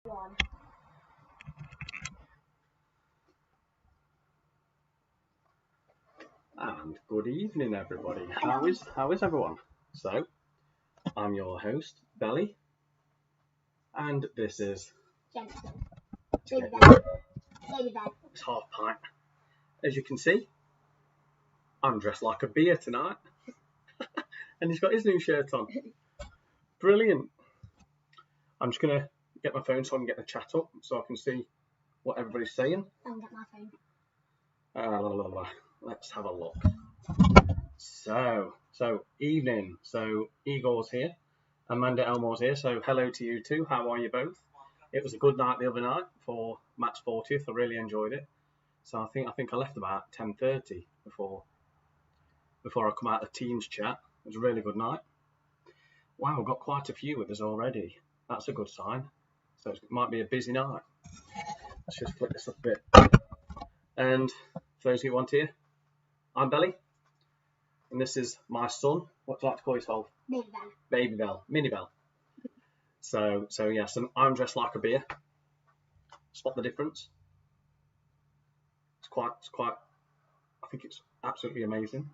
One. And good evening, everybody. How is everyone? So, I'm your host, Belly, and this is Jensen. Baby Bell. It's half pint. As you can see, I'm dressed like a beer tonight, and he's got his new shirt on. Brilliant. I'm just gonna get my phone so I can get the chat up so I can see what everybody's saying. I'll get my phone. Let's have a look. So evening. So Igor's here, Amanda Elmore's here. So hello to you two. How are you both? It was a good night the other night for Matt's 40th. I really enjoyed it. So I think I left about 10:30 before I come out of the Teams chat. It was a really good night. Wow, we've got quite a few with us already. That's a good sign. So it might be a busy night. Let's just flick this up a bit. And for those who want to hear, I'm Belly, and this is my son. What do you like to call yourself? Baby Bell. Baby Bell, Mini Bell. So yes, and I'm dressed like a beer. Spot the difference? It's quite. I think it's absolutely amazing.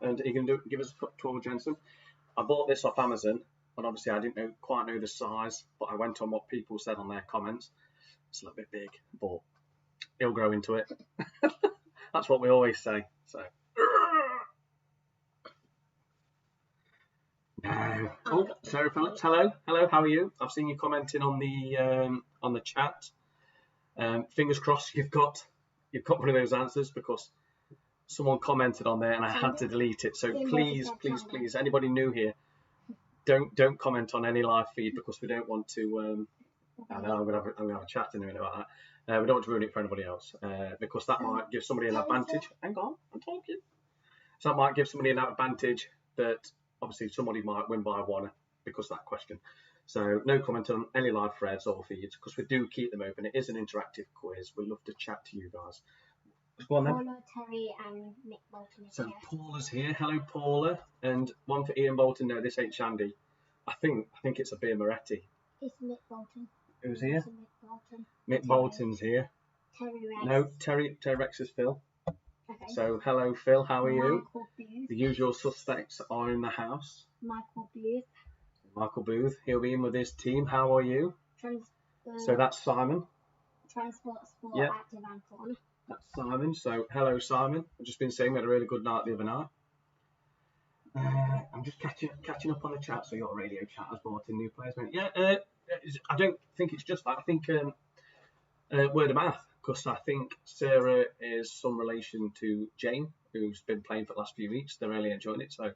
And you can give us a tour, Jensen. I bought this off Amazon, and obviously I didn't quite know the size, but I went on what people said on their comments. It's a little bit big, but he'll grow into it. That's what we always say. So. No. Oh, Sarah Phillips, hello. How are you? I've seen you commenting on the chat. Fingers crossed you've got one of those answers, because someone commented on there and I had to delete it. So please, anybody new here, don't comment on any live feed, because we don't want to. I know I'm gonna have a chat in a minute about that. We don't want to ruin it for anybody else, because that might give somebody an advantage. Hang on, I'm talking. So that might give somebody an advantage that obviously somebody might win by one because of that question. So no comment on any live threads or feeds, because we do keep them open. It is an interactive quiz. We'd love to chat to you guys. Go on then. Paula, Terry, and Nick Bolton. So Paula's here. Hello, Paula. And one for Ian Bolton. No, this ain't Shandy. I think it's a beer Moretti. It's Nick Bolton. Who's here? It's Nick Bolton. Mick Bolton's here. Terry Rex. No, Terry Rex is Phil. Okay. So hello, Phil. How are you? Michael Booth. The usual suspects are in the house. Michael Booth. Michael Booth. He'll be in with his team. How are you? So that's Simon. Transport, Sport, Yep. Active, and Fun. That's Simon. So hello, Simon. I've just been saying we had a really good night the other night. I'm just catching up on the chat. So your radio chat has brought in new players. Yeah. I don't think it's just that. I think word of mouth, because I think Sarah is some relation to Jane, who's been playing for the last few weeks. They're really enjoying it. So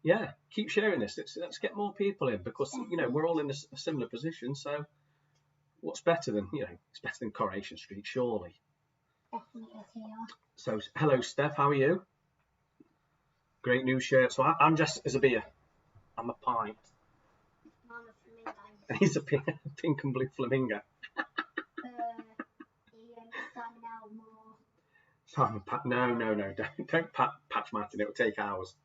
yeah, keep sharing this. Let's get more people in, because we're all in a similar position. So what's better than it's better than Coronation Street, surely. Definitely here. So hello, Steph. How are you? Great new shirt. So I'm dressed as a beer. I'm a pint. I'm a flamingo. And he's a pink and blue flamingo. Ian, Simon Elmore. Simon Pat. No. Don't patch Martin. It'll take hours.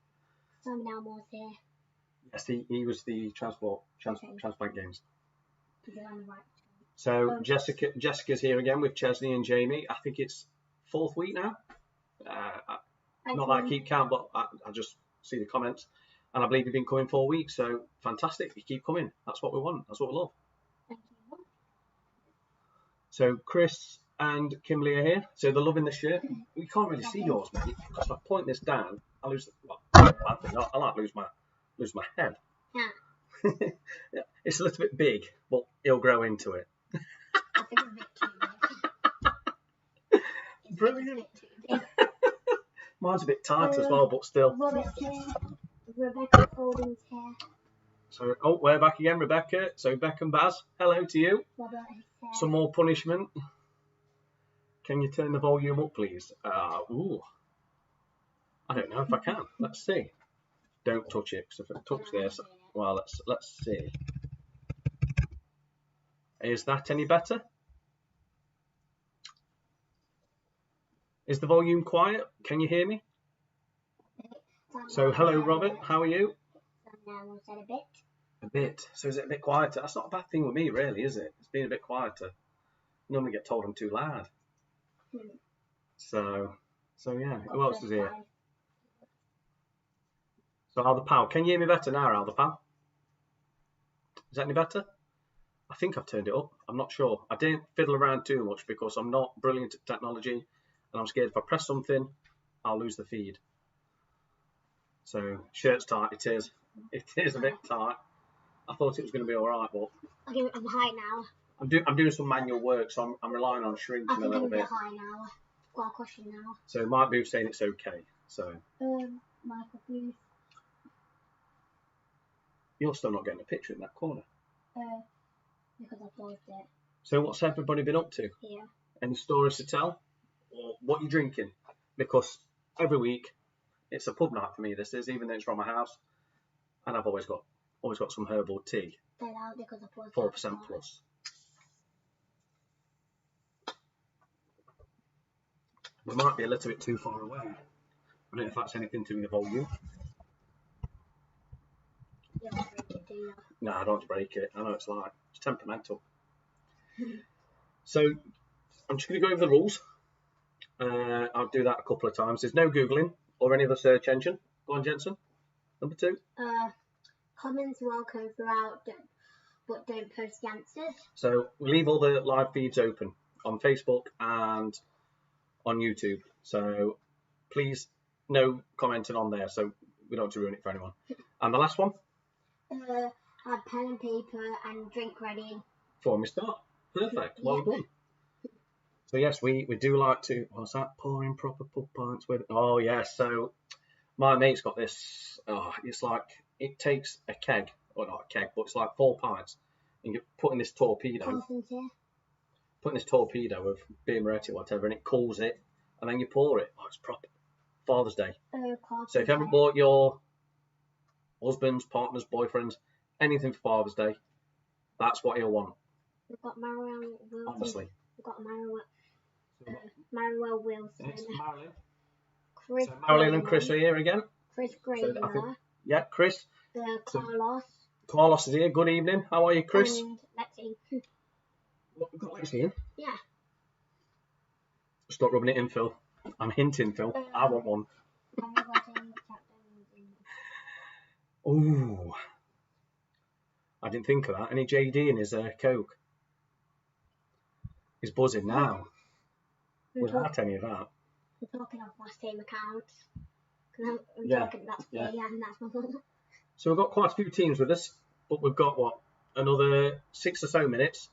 Simon Elmore's here. Yes, he was the transplant games. He's on the right. So Jessica's here again with Chesney and Jamie. I think it's 4th week now. Not that I keep count, but I just see the comments, and I believe you've been coming 4 weeks. So fantastic! You keep coming. That's what we want. That's what we love. Thank you. So Chris and Kimberly are here. So they're loving the shirt. We can't really see yours, mate, because if I point this down, I lose. I like lose my head. Yeah. Yeah, it's a little bit big, but he'll grow into it. I think it's a bit too big. Brilliant. Mine's a bit tight as well, but still. Robert's here. Rebecca Fording's here. So, we're back again, Rebecca. So, Beck and Baz, hello to you. Robert is here. Some more punishment. Can you turn the volume up, please? Ooh. I don't know if I can. Let's see. Don't touch it, because if I touch this, well, let's see. Is that any better? Is the volume quiet? Can you hear me? So, hello, Robert. How are you? Simon Elmore said a bit. A bit. So is it a bit quieter? That's not a bad thing with me, really, is it? It's being a bit quieter. Normally get told I'm too loud. So yeah. Who else is here? So Al the Pal. Can you hear me better now, Al the Pal? Is that any better? I think I've turned it up. I'm not sure. I didn't fiddle around too much because I'm not brilliant at technology and I'm scared if I press something, I'll lose the feed. So shirt's tight. It is. It is a bit tight. I thought it was going to be all right, but I'm high now. I'm doing some manual work, so I'm relying on shrinking a little I'm a bit. bit high now. I've got a question now. So Mike Booth saying it's okay. So Michael Booth. You're still not getting a picture in that corner. Because I paused it. So what's everybody been up to? Yeah. Any stories to tell? Or what you drinking? Because every week it's a pub night for me. This is, even though it's from my house, and I've always got some herbal tea. Say that because I paused 4% plus. We might be a little bit too far away. I don't know if that's anything to do with the volume. You don't break it, do you? No, I don't want to break it. I know it's like, it's temperamental. So I'm just going to go over the rules. I'll do that a couple of times. There's no Googling or any other search engine. Go on, Jensen. Number 2. Comments welcome throughout, but don't post the answers. So we leave all the live feeds open on Facebook and on YouTube. So please, no commenting on there. So we don't want to ruin it for anyone. And the last one? Have pen and paper and drink ready. Before we start. Perfect. Well done. So yes, we do like to, what's that? Pouring proper pub pints with, oh yes. So my mate's got this, it's like, it takes a keg, or not a keg, but it's like 4 pints. And you put in this torpedo. Put in this torpedo of beer Moretti or whatever, and it cools it, and then you pour it. Oh, it's proper. Father's Day. So if you haven't bought your husbands, partners, boyfriends, anything for Father's Day, that's what you'll want. We've got Marilyn Wilson. Honestly. We've got Marilyn Wilson. It's Marilyn. Chris. So Marilyn and Chris are here again. Chris Graydon. Yeah, Chris. Carlos. Carlos is here. Good evening. How are you, Chris? And Lexi. We've got Lexi in. Yeah. Stop rubbing it in, Phil. I'm hinting, Phil. I want one. Ooh. I didn't think of that. Any JD in his Coke? He's buzzing now. Without any of that. We're talking off my same accounts. That's my mum. So we've got quite a few teams with us, but we've got, another 6 or so minutes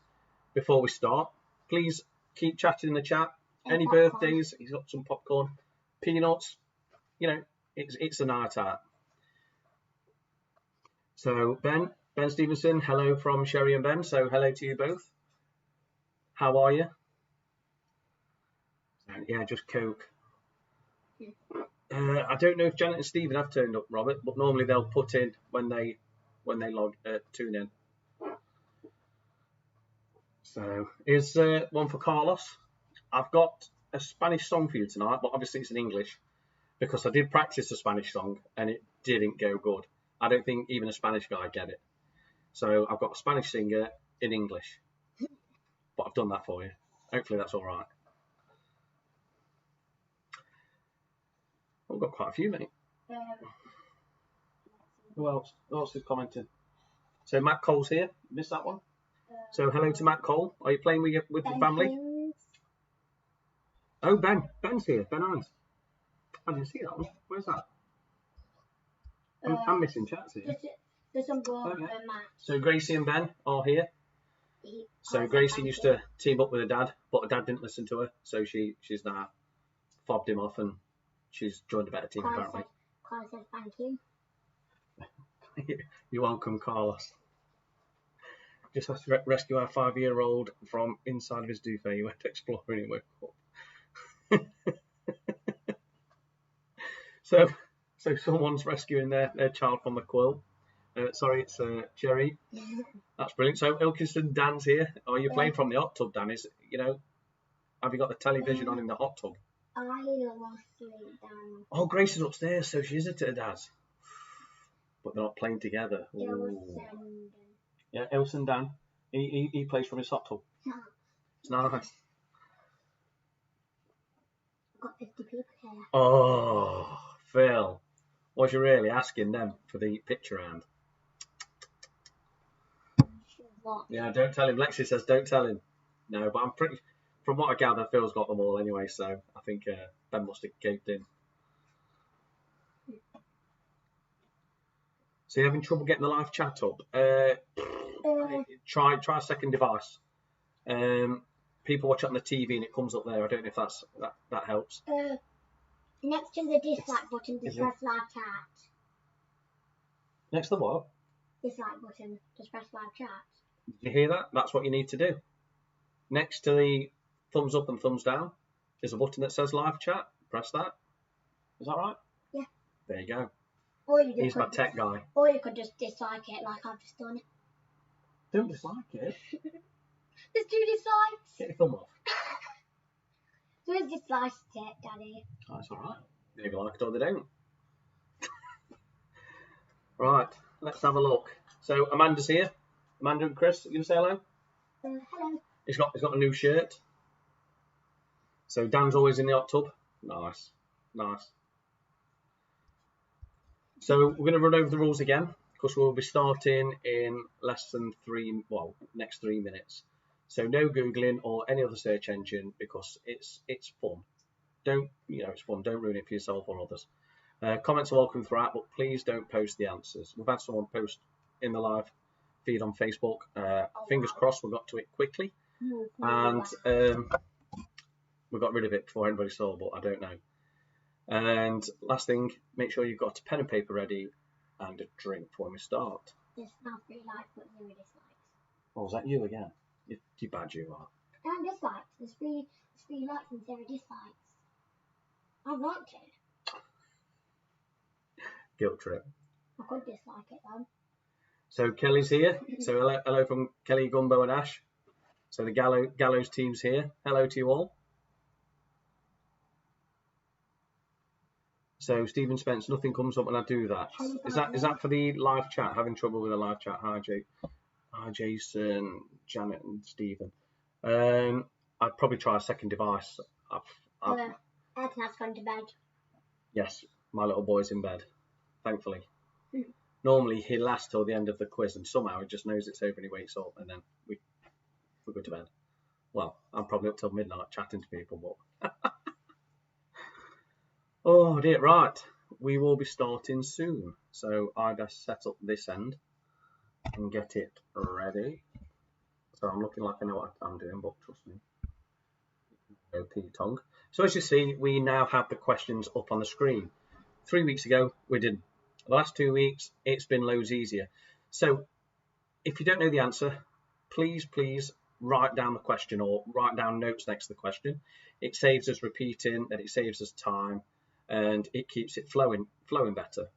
before we start. Please keep chatting in the chat. Any birthdays? He's got some popcorn, peanuts. You know, it's a night out. So Ben Stevenson, hello from Sherry and Ben. So hello to you both. How are you? Yeah, just Coke. I don't know if Janet and Stephen have turned up, Robert, but normally they'll put in when they tune in. So here's one for Carlos. I've got a Spanish song for you tonight, but obviously it's in English because I did practice a Spanish song and it didn't go good. I don't think even a Spanish guy get it. So I've got a Spanish singer in English, but I've done that for you. Hopefully that's all right. I've got quite a few, mate. Who else? Who else is commenting? So Matt Cole's here. Missed that one. So hello to Matt Cole. Are you playing with your family? Oh, Ben's here. Ben Hines. I didn't see that one. Where's that? I'm missing chats here. There's some board Matt. So Gracie and Ben are here. So Gracie used to team up with her dad, but her dad didn't listen to her, so she's now fobbed him off and she's joined a better team apparently. Carlos said thank you. You're welcome, Carlos. Just has to rescue our 5-year-old from inside of his duvet. He went exploring and woke up. So someone's rescuing their child from the quill. Sorry, it's Jerry. That's brilliant. So Ilkeston, Dan's here. Are you playing from the hot tub, Dan? Have you got the television on in the hot tub? I lost it, Dan. Oh, Grace is upstairs, so she is at her dad's. but they're not playing together. Ilse Yeah, Ilse and Dan. He plays from his hot tub. It's nice. I've got 50 people here. Oh, Phil. Was you really asking them for the picture round? What? Yeah, don't tell him. Lexi says don't tell him. No, but I'm pretty. From what I gather, Phil's got them all anyway, so I think Ben must have caved in. So you're having trouble getting the live chat up? Try a second device. People watch it on the TV and it comes up there. I don't know if that helps. Next to the dislike button, just press live chat. Next to the what? Dislike button, just press live chat. Did you hear that? That's what you need to do. Next to the thumbs up and thumbs down is a button that says live chat. Press that. Is that right? Yeah. There you go. Or you He's my tech guy. Or you could just dislike it like I've just done. Don't dislike it. There's 2 dislikes. Get your thumb off. Who's disliked it, Daddy? Oh, that's alright. They either like it or they don't. Right, let's have a look. So Amanda's here. Amanda and Chris, you gonna say hello? Hello. He's got a new shirt. So Dan's always in the hot tub. Nice. So we're going to run over the rules again because we'll be starting in next 3 minutes. So no Googling or any other search engine because it's fun. It's fun. Don't ruin it for yourself or others. Comments are welcome throughout, but please don't post the answers. We've had someone post in the live feed on Facebook. Fingers crossed we got to it quickly. And we got rid of it before anybody saw, but I don't know. And last thing, make sure you've got a pen and paper ready and a drink when we start. There's now 3 likes but 0 dislikes. Oh, is that you again? You bad you are. And dislikes. There's 3 likes and 0 dislikes. I liked it. Guilt trip. I could dislike it though. So Kelly's here. So hello from Kelly, Gumbo and Ash. So the Gallows team's here. Hello to you all. So Stephen Spence, nothing comes up when I do that. Is that for the live chat? Having trouble with the live chat? Hi Jason, Janet and Stephen. I'd probably try a second device. Edna's gone to bed. Yes, my little boy's in bed, thankfully. Normally he lasts till the end of the quiz and somehow he just knows it's over and he wakes up and then we go to bed. Well, I'm probably up till midnight chatting to people, but oh dear, right. We will be starting soon. So I just set up this end and get it ready. So I'm looking like I know what I'm doing, but trust me. OP tongue. So as you see, we now have the questions up on the screen. 3 weeks ago, we didn't. The last 2 weeks, it's been loads easier. So if you don't know the answer, please write down the question or write down notes next to the question. It saves us repeating, and it saves us time, and it keeps it flowing better.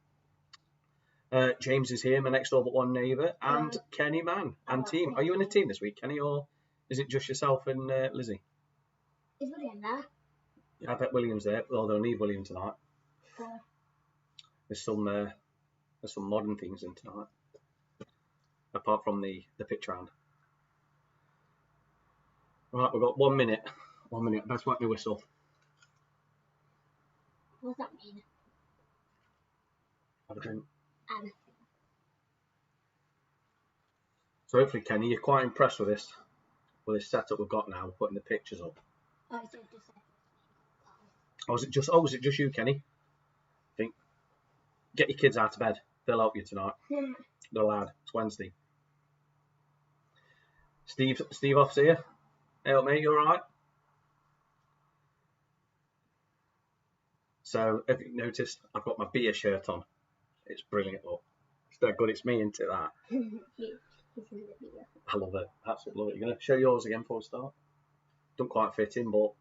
James is here, my next door but one neighbour, and Kenny Mann and team. Are you in a team this week, Kenny, or is it just yourself and Lizzie? Is William there? Yeah, I bet William's there, although they'll need William tonight. There's some modern things in tonight, apart from the pitch round. Right, we've got 1 minute. 1 minute. Best whack the whistle. What does that mean? Have a drink. So hopefully, Kenny, you're quite impressed with this setup we've got now, putting the pictures up. Was it just you, Kenny? I think. Get your kids out of bed. They'll help you tonight. They're allowed. It's Wednesday. Steve off's here. Hey, mate, you alright? So, have you noticed I've got my beer shirt on? It's brilliant, look. It's that good, it's me into that. I love it. Absolutely love it. You're going to show yours again before we start? Don't quite fit in, but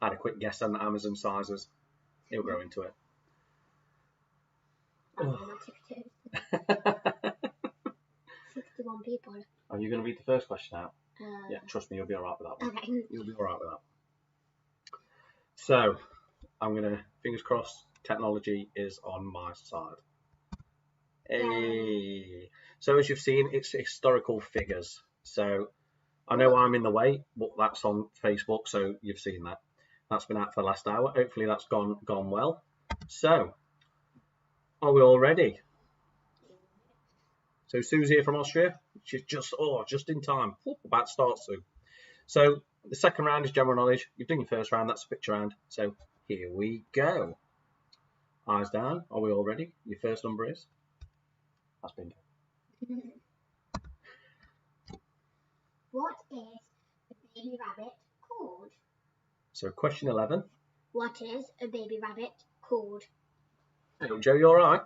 I had a quick guess on the Amazon sizes. He'll grow into it. Oh. 61 people. Are you going to read the first question out? Yeah, trust me, you'll be alright with that one. Okay. You'll be alright with that. So, I'm going to, fingers crossed, technology is on my side. Hey. So as you've seen, it's historical figures. So I know I'm in the way, but that's on Facebook, so you've seen that. That's been out for the last hour. Hopefully that's gone well. So, are we all ready? So Sue's here from Austria. She's just in time. About to start soon. So the second round is general knowledge. You've done your first round. That's a picture round. So here we go. Eyes down. Are we all ready? Your first number is? That's bingo. What is a baby rabbit called? So question 11. What is a baby rabbit called? Hey, Joe, you all right?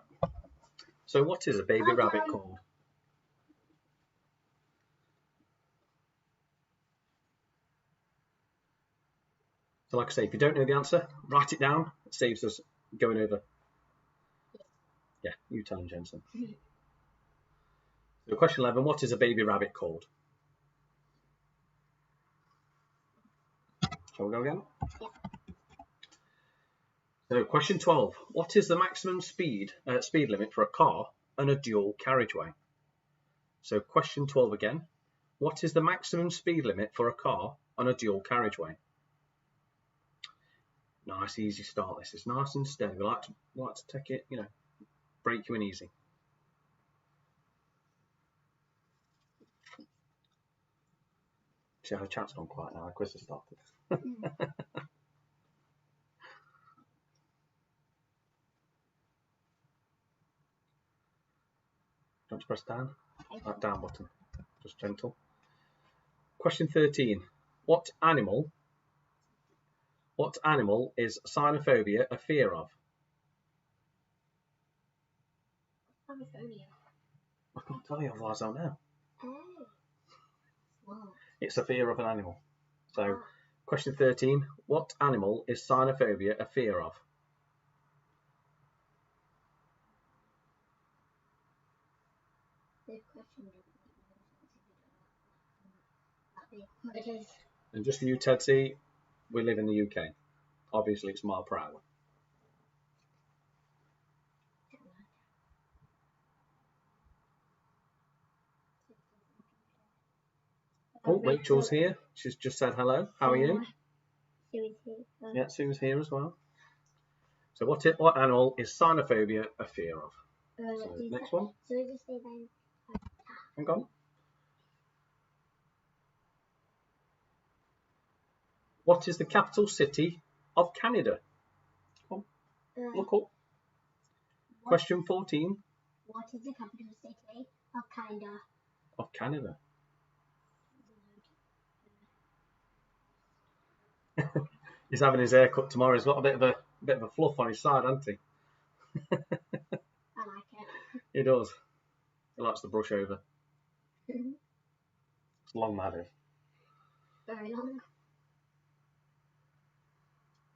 So what is a baby rabbit called? So like I say, if you don't know the answer, write it down. It saves us going over. Yeah, you tell him, Jensen. So question 11, what is a baby rabbit called? Shall we go again? Yeah. So question 12, what is the maximum speed limit for a car and a dual carriageway? So question 12 again, what is the maximum speed limit for a car on a dual carriageway? Nice, easy start. This is nice and steady. We like to take it, break you in easy. See how the chat's gone quiet now. The quiz has started. Don't you press down? That down button. Just gentle. Question 13. What animal is cynophobia a fear of? Cynophobia. I can't tell you, otherwise I'll know. Oh. Wow. It's a fear of an animal. So, question 13. What animal is cynophobia a fear of? Good question. What it is. And just for you, Tedsy, we live in the UK. Obviously, it's mile per hour. Oh, Rachel's here. She's just said hello. How are you? Sue's here. Yeah, Sue's here as well. So what animal is cynophobia a fear of? So next one. So we just say then. Hang on. What is the capital city of Canada? Come on, look up. Question 14. What is the capital city of Canada? Of Canada. He's having his hair cut tomorrow. He's got a bit of a fluff on his side, hasn't he? I like it. He does. He likes the brush over. It's long, that is. Very long.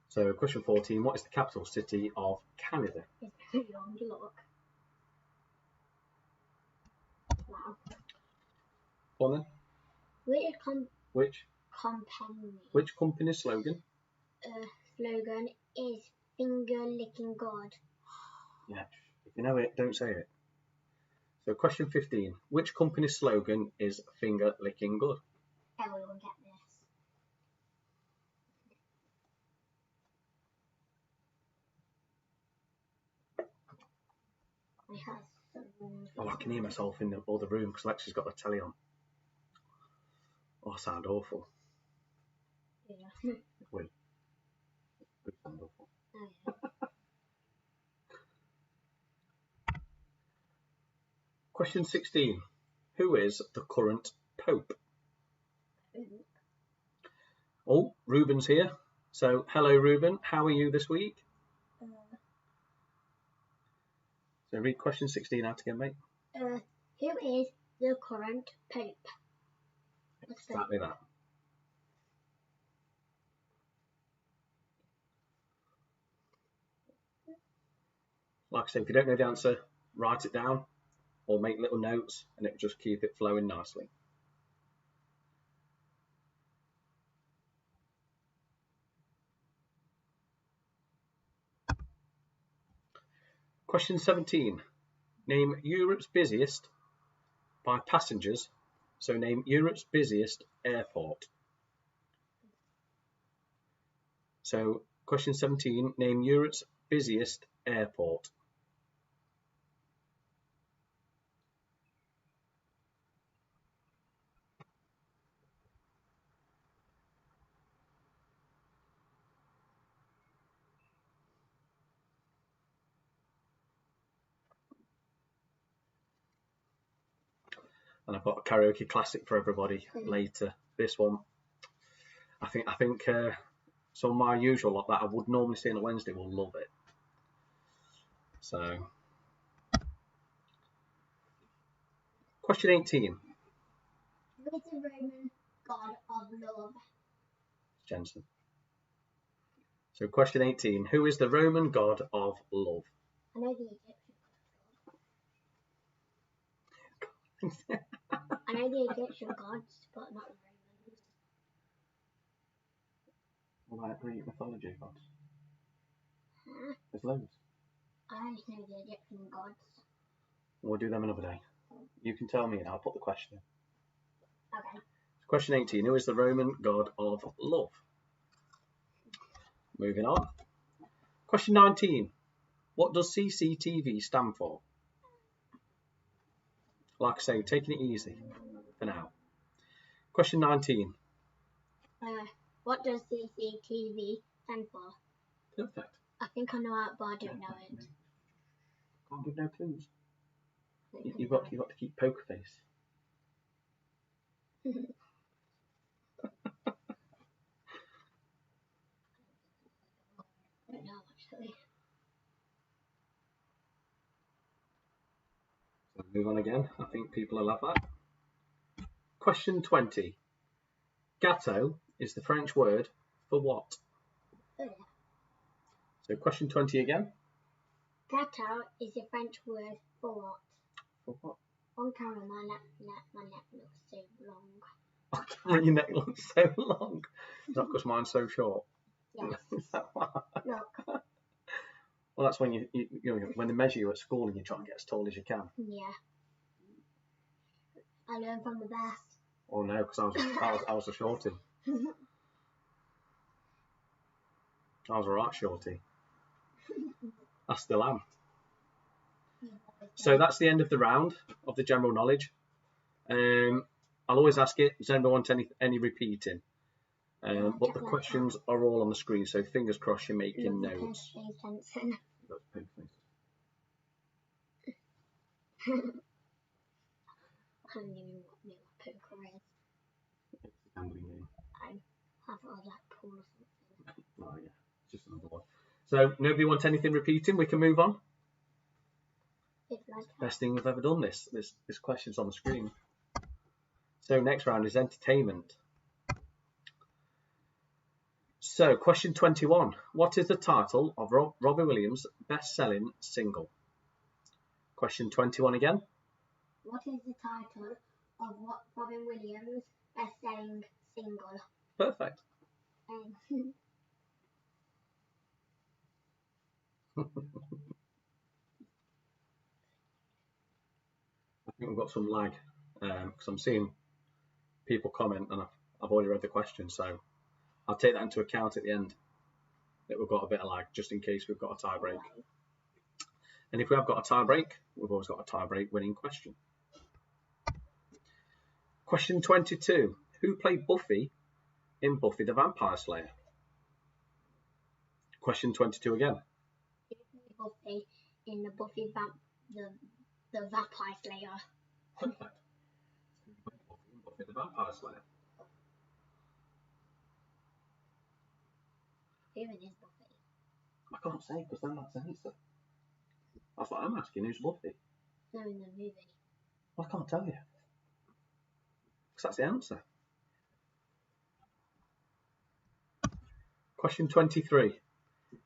So, question 14. What is the capital city of Canada? It's very long. Look. Wow. Go on then. Which company slogan? Slogan is finger licking God. Yeah. If you know it, don't say it. So, question 15. Which company's slogan is finger licking good? Everyone get this. Oh, I can hear myself in the other room because Lexi's got the telly on. Oh, I sound awful. Yeah. Wait. I sound awful. Oh, yeah. Question 16. Who is the current Pope? Oh, Ruben's here. So, hello, Ruben. How are you this week? So, read question 16 out again, mate. Who is the current Pope? Exactly that. Like I said, if you don't know the answer, write it down or make little notes and it will just keep it flowing nicely. Question 17. Name Europe's busiest by passengers. So name Europe's busiest airport. So question 17, name Europe's busiest airport. And I've got a karaoke classic for everybody later. This one, I think some of my usual lot that I would normally see on a Wednesday will love it. So, question 18. Who is the Roman god of love? Jensen. So, question 18. Who is the Roman god of love? I know the Egyptian. I know the Egyptian gods, but not the Romans. What about Greek mythology gods? Huh? There's loads. I just know the Egyptian gods. We'll do them another day. You can tell me and I'll put the question in. Okay. Question 18. Who is the Roman god of love? Moving on. Question 19. What does CCTV stand for? Like I say, taking it easy for now. Question 19. What does CCTV stand for? Perfect. I think I know it, but I don't know it. Can't give no clues. You've got to keep poker face. I don't know, actually. So move on again. I think people will love that. Question 20. Gâteau is the French word for what? Oh, yeah. So question 20 again. Gâteau is the French word for what? For what? On camera, my neck looks so long. On camera, your neck looks so long. Is that because mine's so short? Yes. Look. Well, that's when you know, when they measure you at school and you try and get as tall as you can. Yeah. I learned from the best. Oh no, because I was a shorty. I was a right shorty. I still am. So that's the end of the round of the general knowledge. I'll always ask it, does anyone want any repeating? But the questions are all on the screen, so fingers crossed you're making notes. I don't even know what poker is. It's a gambling game. I thought it was like pool or something. Oh yeah, it's just another one. So nobody wants anything repeating, we can move on. Like Best thing we've ever done this question's on the screen. So next round is entertainment. So question 21. What is the title of Robbie Williams' best-selling single? Question 21 again. What is the title of Robin Williams' best-selling single? Perfect. I think we've got some lag because I'm seeing people comment and I've already read the question, so I'll take that into account at the end that we've got a bit of lag just in case we've got a tie break. And if we have got a tie break, we've always got a tie break winning question. Question 22. Who played Buffy in Buffy the Vampire Slayer? Question 22 again. Who played Buffy in the Buffy the Vampire Slayer? Perfect. Buffy the Vampire Slayer. Who is Buffy? I can't say because then that's the answer. That's what I'm asking. Who's Buffy? No, in the movie. Well, I can't tell you. Because that's the answer. Question 23.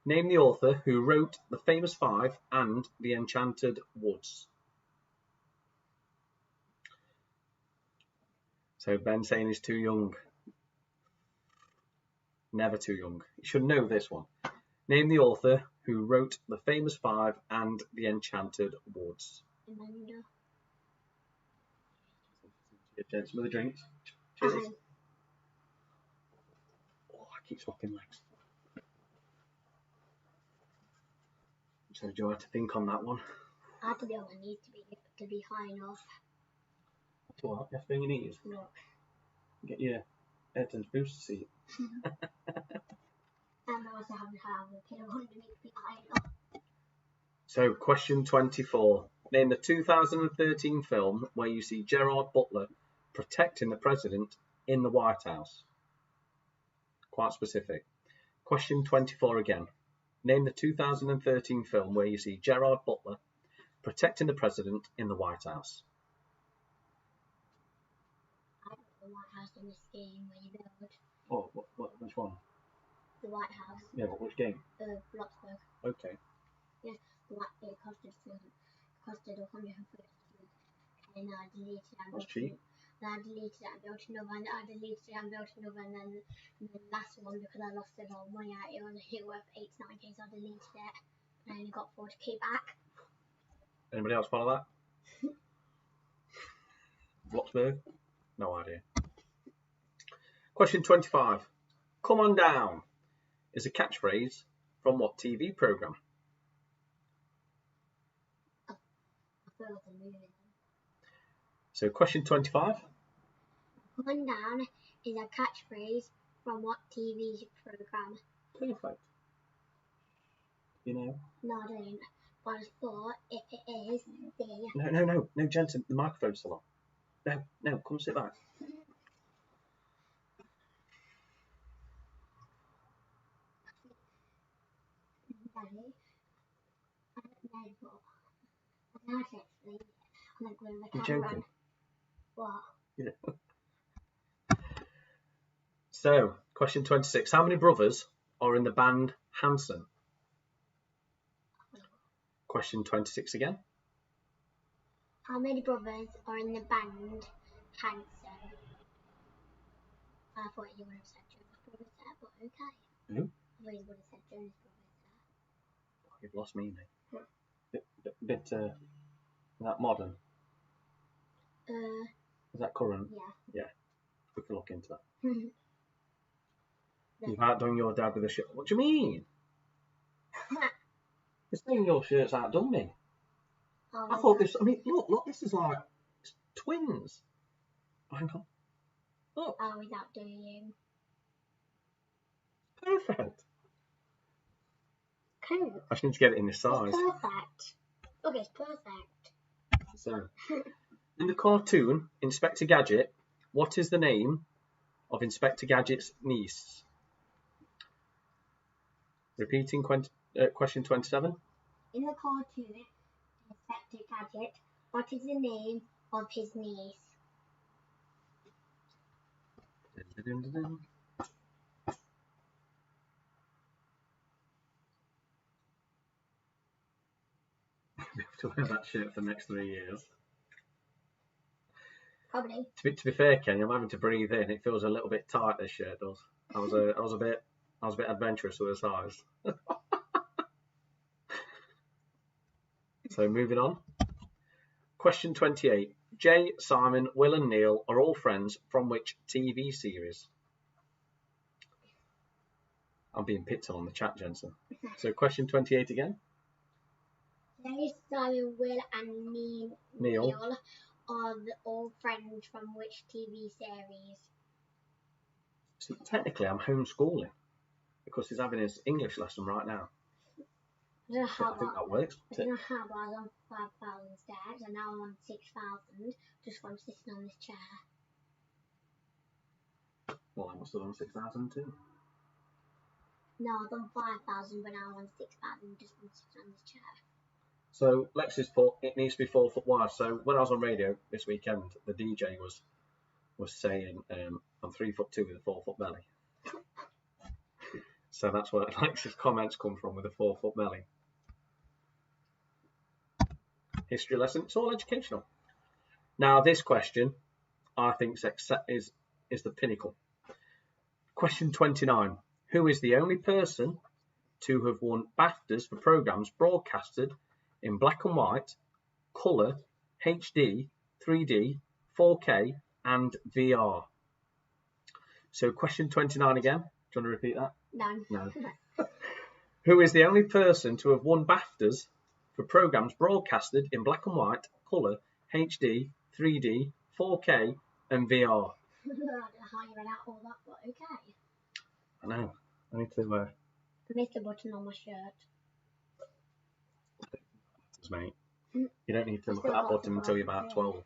Name the author who wrote The Famous Five and The Enchanted Woods. So Ben's saying he's too young. Never too young. You should know this one. Name the author who wrote The Famous Five and The Enchanted Woods. Amanda. Get some of the drinks. Cheers. Um, Oh, I keep swapping legs. So do I have to think on that one? I don't know what I need to be high enough. That's all right. You have to bring your knees. Look. Get your Ayrton's booster seat. And I also have to have a pillow underneath to be high enough. So, question 24. Name the 2013 film where you see Gerard Butler protecting the president in the White House. Quite specific. Question 24 again. Name the 2013 film where you see Gerard Butler protecting the president in the White House. I don't know the White House in this game where you build. Oh, which one? The White House. Yeah, but which game? Bloxburg. Okay. Yes, it costed 130. And I deleted it. That's cheap. Then I deleted it and built another, and I deleted it and built another, and then the last one, because I lost a lot of money out, it was worth 8 to 9k, so I deleted it. And I only got 40k back. Anybody else follow that? Bloxburg? No idea. Question 25. Come on down is a catchphrase from what TV programme? I thought it was a movie. So question 25. Come on down is a catchphrase from what TV programme? Perfect. You know? No, I don't. But I thought if it is the... No, Jensen, the microphone's still on. No, come sit back. I don't know, but I don't actually explain it. I'm not going to the You're camera. joking. What? Yeah. So, question 26. How many brothers are in the band Hanson? Question 26 again. How many brothers are in the band Hanson? I thought you would have said Jonas Brothers there, but okay. Who? I thought you would have said Jonas Brothers You've lost me, mate. Yeah. Bit is that modern? there. Is that current? Yeah. We can look into that. You've outdone your dad with a shirt. What do you mean? It's saying your shirt's outdone me. Oh, I thought this. I mean, look. This is like twins. Hang on. Look, Oh, without doing you. perfect. Cool. I just need to get it in this size. It's perfect. Look, it's perfect. So, in the cartoon Inspector Gadget, what is the name of Inspector Gadget's niece? Repeating question 27. In the cartoon Inspector Gadget, what is the name of his niece? We have to wear that shirt for the next 3 years. Probably. To be fair, Kenny, I'm having to breathe in. It feels a little bit tight. This shirt does. I was a bit adventurous with the size. So moving on. Question 28. Jay, Simon, Will, and Neil are all friends from which TV series? I'm being picked on the chat, Jensen. So question 28 again. Jay, Simon, Will, and Neil are all friends from which TV series? See, technically, I'm homeschooling because he's having his English lesson right now. I don't know how I think that works. I don't know how I was on 5,000 steps and now I'm on 6,000 just from sitting on this chair. Well, I must have done 6,000 too. No, I was on 5,000 but now I'm on 6,000 just from sitting on this chair. So Lexi's put it needs to be 4 foot wide. So when I was on radio this weekend, the DJ was saying I'm 3'2" with a 4 foot belly. So that's where Lexi's comments come from, with a 4 foot belly. History lesson. It's all educational. Now this question, I think, is the pinnacle. Question 29. Who is the only person to have won BAFTAs for programmes broadcasted in black and white colour, HD, 3D, 4K, and VR. So question 29 again. Do you want to repeat that? No. Who is the only person to have won BAFTAs for programmes broadcasted in black and white, colour, HD, 3D, 4K, and VR? I don't know how you read out all that, but okay. I know. I need to. I missed a button on my shirt. Mate, you don't need to I've look at still that got button the until you're brown about thing. 12.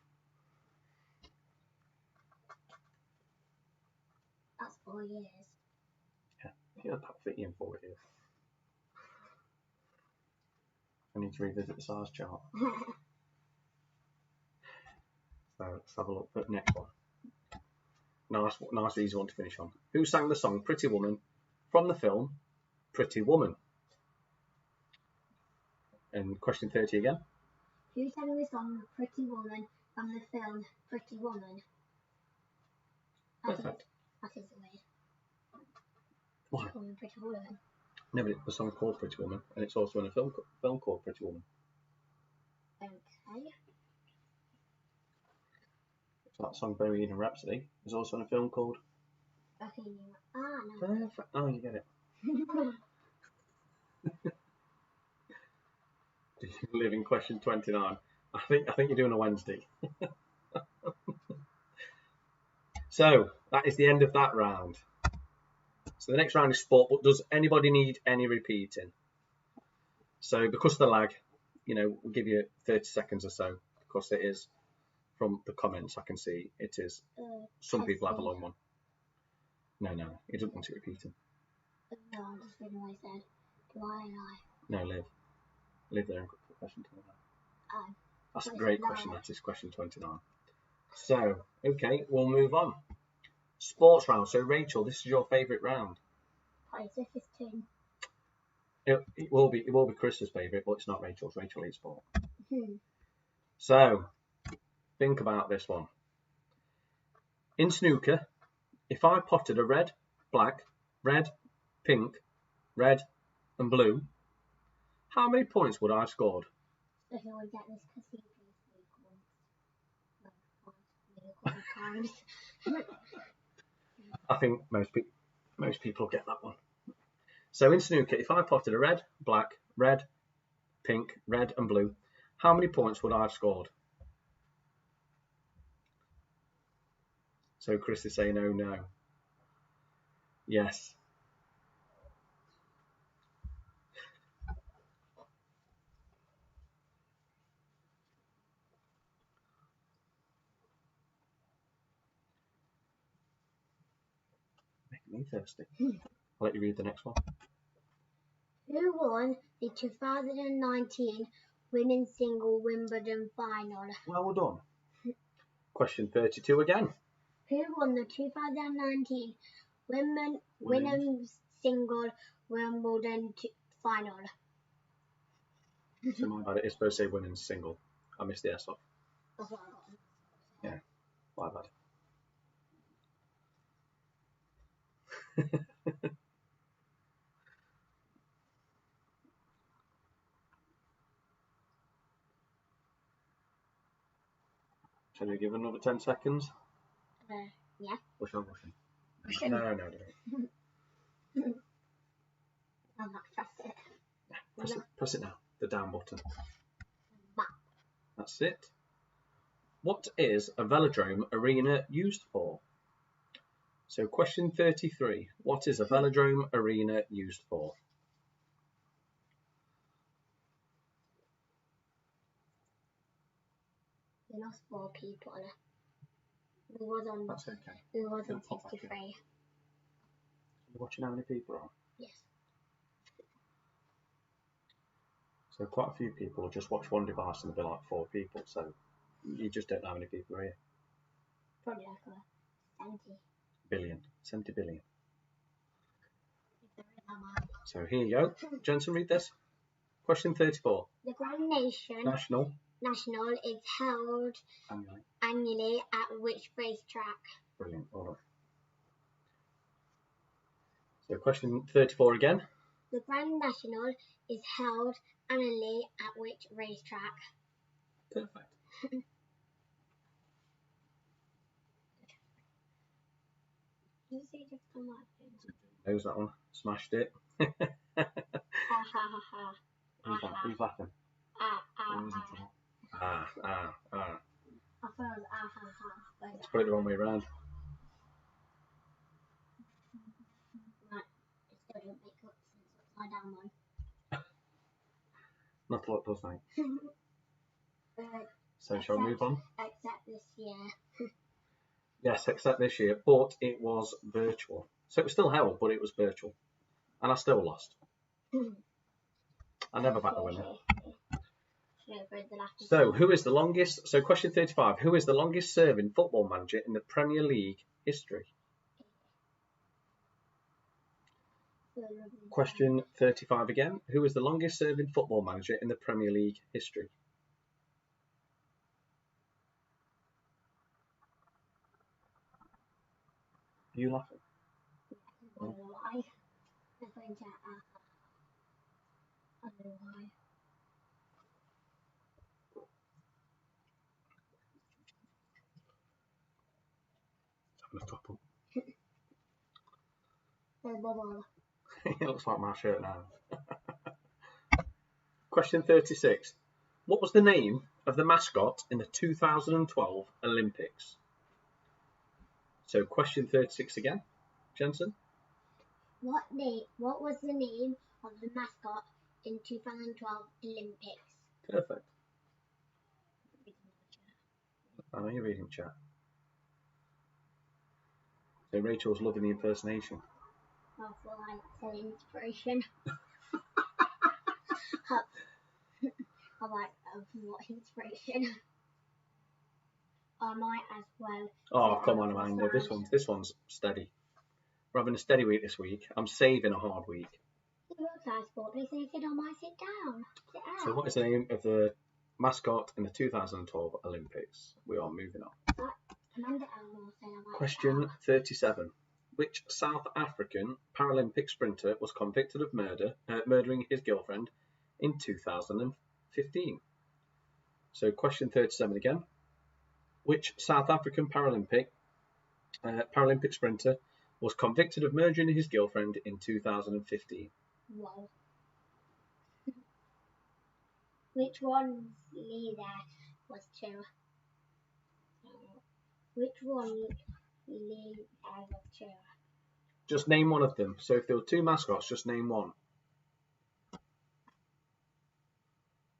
That's 4 years. Yeah, about 50 and 40 years. I need to revisit the SARS chart. So let's have a look at the next one. Nice easy one to finish on. Who sang the song Pretty Woman from the film Pretty Woman? And question 30 again. Who sang the song Pretty Woman from the film Pretty Woman? Perfect. That is weird. Why? Pretty Woman. No, but the song's called Pretty Woman, and it's also in a film called Pretty Woman. Okay. So that song Bohemian Rhapsody is also in a film called. No. Perfect. Oh, you get it. Do you live in question 29? I think you're doing a Wednesday. So that is the end of that round. So the next round is sport, but does anybody need any repeating? So because of the lag, we'll give you 30 seconds or so, because it is, from the comments I can see, it is, some people have a long one. No, he doesn't want it repeating. No, I'm just reading what he said. Do I lie? No, Liv there and got the question 29. Oh. That's a great question, that is question 29. So, okay, we'll move on. Sports round. So Rachel, this is your favourite round. Probably 15. It will be Chris's favourite, but it's not Rachel's. Rachel eats sport. So, think about this one. In snooker, if I potted a red, black, red, pink, red, and blue, how many points would I have scored? So who would get this because he plays times. I think most people get that one. So in snooker, if I potted a red, black, red, pink, red, and blue, how many points would I have scored? So Chris is saying, oh no. Yes. Making me thirsty. I'll let you read the next one. Who won the 2019 Women's Single Wimbledon Final? Well done. Question 32 again. Who won the 2019 Women's Single Wimbledon Final? So my bad, it is supposed to say women's single. I missed the S off. That's what I got. Yeah, my bad. Shall we give another 10 seconds? Yeah. Or shall I? No. I'll not press it. Press it now. The down button. Back. That's it. What is a velodrome arena used for? So question 33. What is a velodrome arena used for? We lost 4 people. We was on. That's okay. We was on 63. You're watching how many people are on? Yes. So quite a few people will just watch one device and there'll be like 4 people. So you just don't know how many people are here. Probably like 70 billion. 70 billion. If there is that much. So here you go. Jensen, read this. Question 34. The Grand National is held annually at which racetrack? Brilliant. Well done. So question 34 again. The Grand National is held annually at which racetrack? Perfect. Does it say just come like this? Knows that one. Smashed it. Ha ha ha ha. Who's laughing? Ah, Ah. I thought it was ha ha. Let's put it the wrong way around. Right. It still doesn't make up since it's upside down one. Not a lot does, mate. But So shall we move on? except this year. Yes, except this year, but it was virtual. So it was still held, but it was virtual. And I still lost. I never back the winner. So, who is the longest? So, question 35. Who is the longest serving football manager in the Premier League history? Question 35 again. Who is the longest serving football manager in the Premier League history? Are you laughing? I don't know why. I'm going to I don't know why. Having a top up. Bubble. It looks like my shirt now. Question 36. What was the name of the mascot in the 2012 Olympics? So, question 36 again. Jensen? What was the name of the mascot in 2012 Olympics? Perfect. I know you're reading chat. So Rachel's loving the impersonation. I feel like it's an inspiration. I'm like, what inspiration? I might as well. Oh, come on, Amanda. This one's steady. We're having a steady week this week. I'm saving a hard week. It looks like sport, but they said I might sit down. Sit down. So what is the name of the mascot in the 2012 Olympics? We are moving on. Amanda Elmore said I might Question 37. Which South African Paralympic sprinter was convicted of murdering his girlfriend in 2015? So question 37 again. Which South African Paralympic sprinter was convicted of murdering his girlfriend in 2015? Wow. Which one's leader was two? Which one leader was two? Just name one of them. So if there were two mascots, just name one.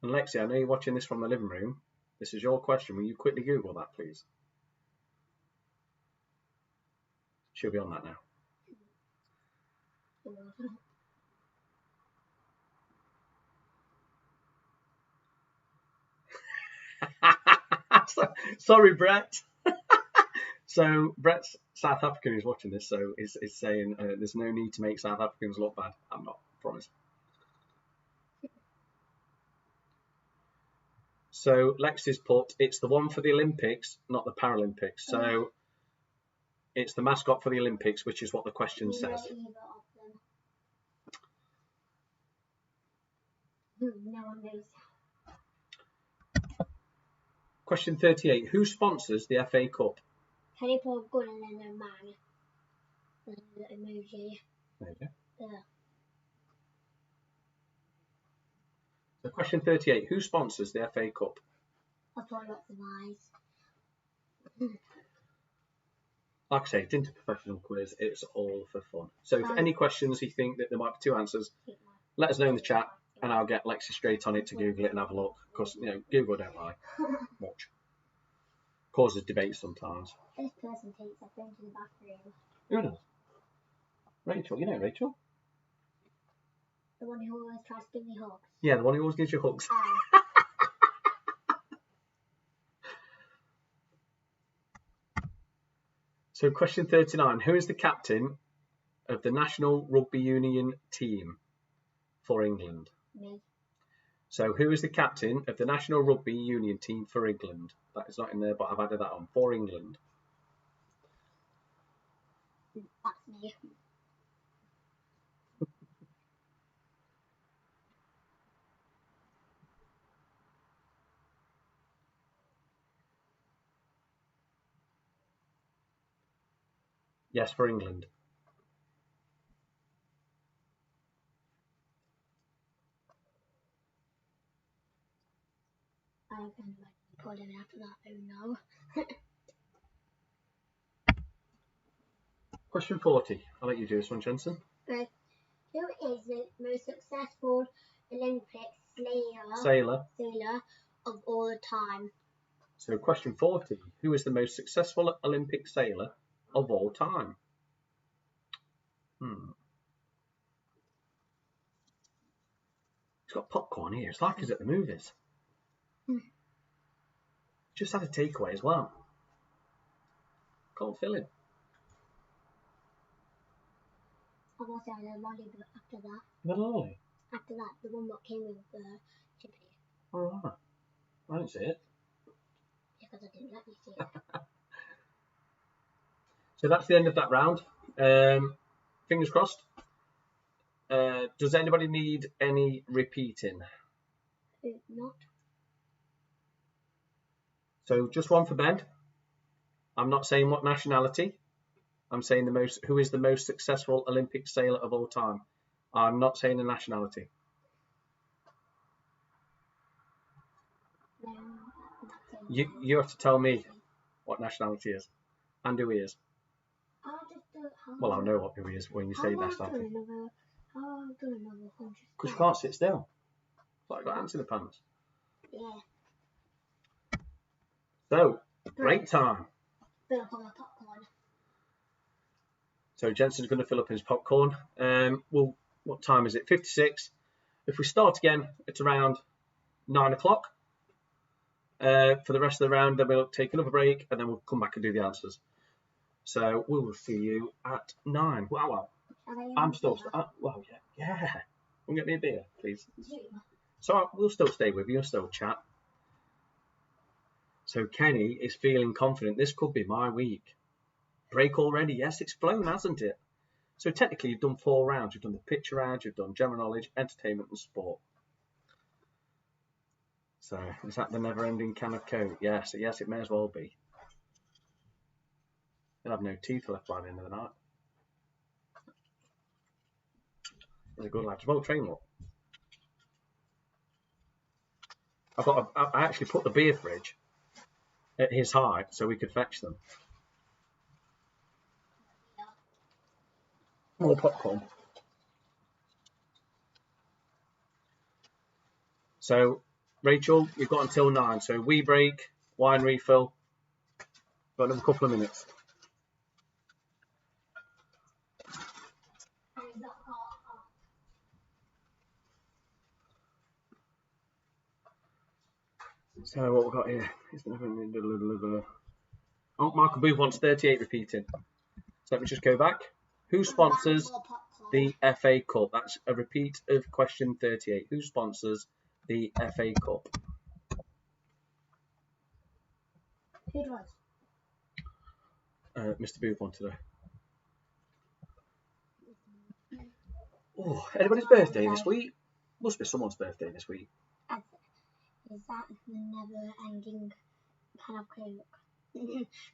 And Lexi, I know you're watching this from the living room. This is your question. Will you quickly Google that, please? She'll be on that now. Sorry, Brett. So Brett's South African who's watching this, so is saying there's no need to make South Africans look bad. I'm not, promise. So Lexi's put it's the one for the Olympics, not the Paralympics. So it's the mascot for the Olympics, which is what the question says. No one knows. Question 38. Who sponsors the FA Cup? Can you put a gun and then a man? And then an emoji. There you go. Yeah. So question 38. Who sponsors the FA Cup? I've got lots of eyes. Like I say, it's interprofessional quiz. It's all for fun. So if any questions you think that there might be two answers, let us know in the chat and I'll get Lexi straight on it to Google it and have a look. Because, you know, Google don't lie much. Causes debate sometimes. This person takes a phone to the bathroom. Who does? Rachel. You know Rachel? The one who always tries to give me hugs. Yeah, the one who always gives you hugs. So question 39. Who is the captain of the National Rugby Union team for England? Me. So who is the captain of the National Rugby Union team for England? That is not in there, but I've added that on. For England. That's me. Yes, for England. I don't know when you pulled it after that. Oh no. Question 40. I'll let you do this one, Jensen. But who is the most successful Olympic Sailor. of all time? So question 40. Who is the most successful Olympic sailor of all time? It's got popcorn here. It's like it's at the movies. Just had a takeaway as well. Can't fill in. I've also had a lolly after that. You had a lolly? After that, the one that came with the chippy. Oh, right. I didn't see it. Because I didn't let you see it. So that's the end of that round. Fingers crossed. Does anybody need any repeating? Not. So just one for Ben. I'm not saying what nationality. I'm saying who is the most successful Olympic sailor of all time. I'm not saying the nationality. No, You have to tell me what nationality is and who he is. Well, I'll know who he is when you say nationality. Because you can't sit still. It's like I've got ants in the pants. Yeah. So, break time. Fill up all the popcorn. So Jensen's going to fill up his popcorn. Well, what time is it? 56. If we start again, it's around 9 o'clock. For the rest of the round, then we'll take another break and then we'll come back and do the answers. So we will see you at 9. Wow. I'm still. Well, yeah. Will you get me a beer, please? So we'll still stay with you. We'll still chat. So Kenny is feeling confident. This could be my week. Break already? Yes, it's flown, hasn't it? So technically, you've done 4 rounds. You've done the picture round, you've done general knowledge, entertainment, and sport. So is that the never-ending can of Coke? Yes, it may as well be. You'll have no teeth left by the end of the night. He's a good lad. Well trained, look. I actually put the beer fridge at his height so we could fetch them. More popcorn. So, Rachel, you've got until 9. So we break, wine refill. Got another couple of minutes. So what we've got here is Michael Booth wants 38 repeating. So let me just go back. Who sponsors the FA Cup? That's a repeat of question 38. Who sponsors the FA Cup? Who does? Mr. Booth wanted to. Oh, anybody's birthday this week? Must be someone's birthday this week. Is that the never-ending can of Coke?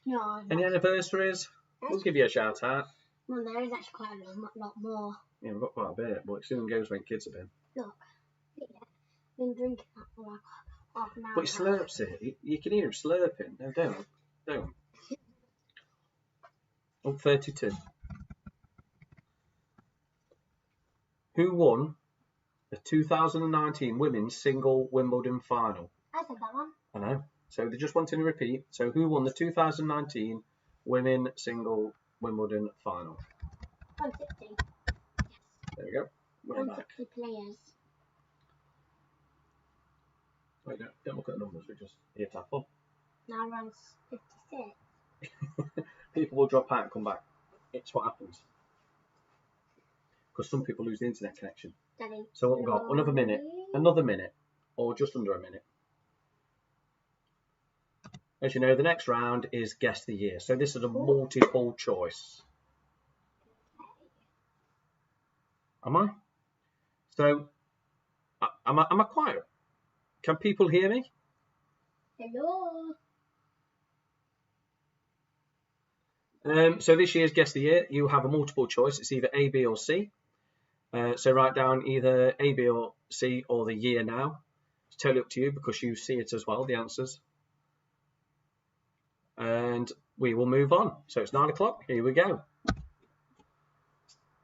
No. Any anniversaries? We'll give you a shout out. Well, there is actually quite a lot more. Yeah, we've got quite a bit, but it soon goes when kids have been. Look, yeah, I've been drinking that for like half an hour. But he slurps it. You can hear him slurping. No, don't. Oh, 32. Who won the 2019 women's single Wimbledon final? I said that one. I know. So they just wanted to repeat. So who won the 2019 women single Wimbledon final? 160. Yes. There we go. 160 players. Wait, don't look at the numbers. We just here to have fun. Now runs 56. People will drop out and come back. It's what happens. Because some people lose the internet connection. Daddy. So what we've got? Another minute, or just under a minute. As you know, the next round is Guess the Year. So this is a multiple choice. Am I? So, am I quiet? Can people hear me? Hello. So this year's Guess the Year, you have a multiple choice. It's either A, B or C. So write down either A, B or C or the year now. It's totally up to you because you see it as well, the answers. And we will move on. So it's 9 o'clock. Here we go.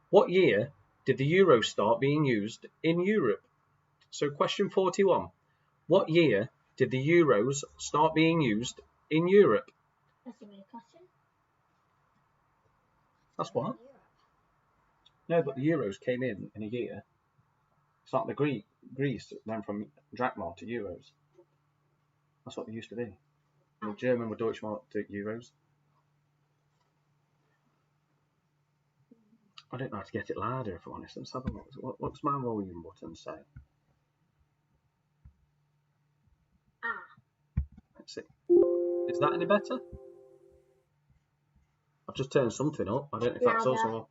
What year did the euro start being used in Europe? So question 41. What year did the euros start being used in Europe? That's a good question. That's what? No, but the euros came in a year. It's like the Greece went from drachma to euros. That's what they used to be. And the German were Deutschmark to euros. I don't know how to get it louder, if I'm honest. Let's have a look. What's my volume button say? Let's see. Is that any better? I've just turned something up. I don't know if that's also.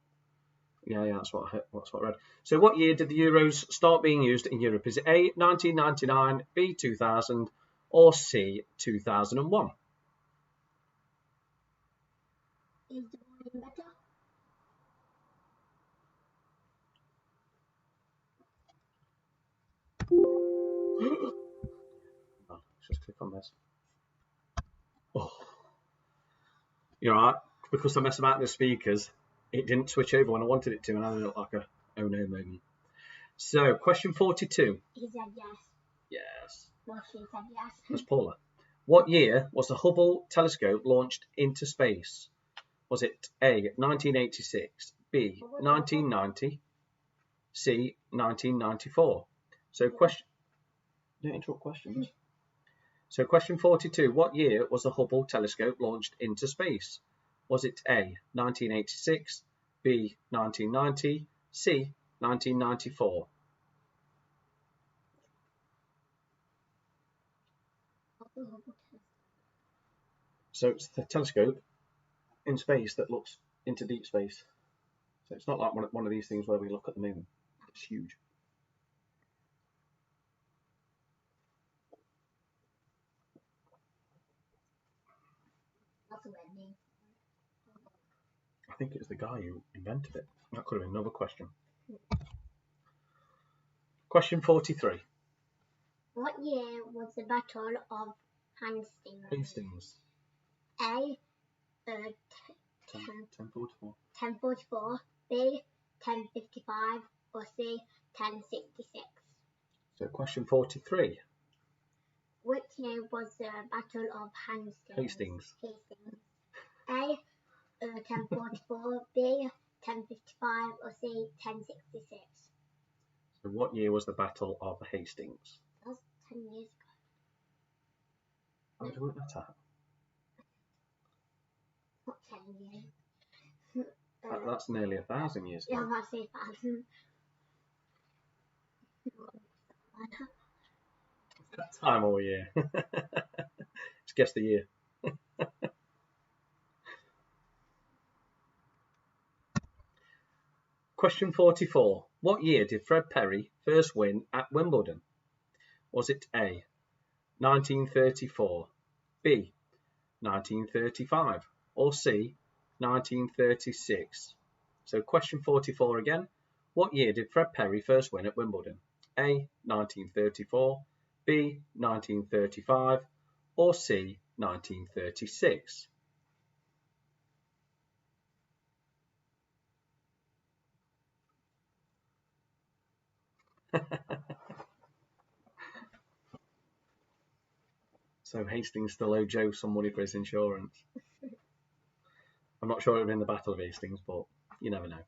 Yeah, that's what I read. So, what year did the euros start being used in Europe? Is it A, 1999, B, 2000, or C, 2001? Is the volume better? Oh, let's just click on this. Oh, you're right. Because I messed about with the speakers, it didn't switch over when I wanted it to, and I looked like a oh no moment. So, question 42. He said yes. Yes. Well, she said yes. That's Paula. What year was the Hubble telescope launched into space? Was it A, 1986, B, 1990, C, 1994? So question. Don't interrupt questions. So question 42. What year was the Hubble telescope launched into space? Was it A, 1986, B, 1990, C, 1994? So it's the telescope in space that looks into deep space. So it's not like one of these things where we look at the moon. It's huge. That's a weird name. I think it's the guy who invented it. That could have been another question. Question 43. What year was the Battle of Hastings? Hastings. A. 1044. 1044. B. 1055. Or C. 1066. So question 43. Which year was the Battle of Hastings? Hastings. A. 1044. B. 1055. Or C. 1066. So what year was the Battle of Hastings? That was 10 years ago. How would you work that out? Not 10 years. That's nearly 1,000 years ago. Yeah, that's 1,000. That time all year. Just guess the year. Question 44. What year did Fred Perry first win at Wimbledon? Was it A, 1934, B, 1935, or C, 1936? So question 44 again. What year did Fred Perry first win at Wimbledon? A, 1934, B, 1935, or C, 1936? So Hastings still owe Joe some money for his insurance. I'm not sure it would have been the Battle of Hastings, but you never know.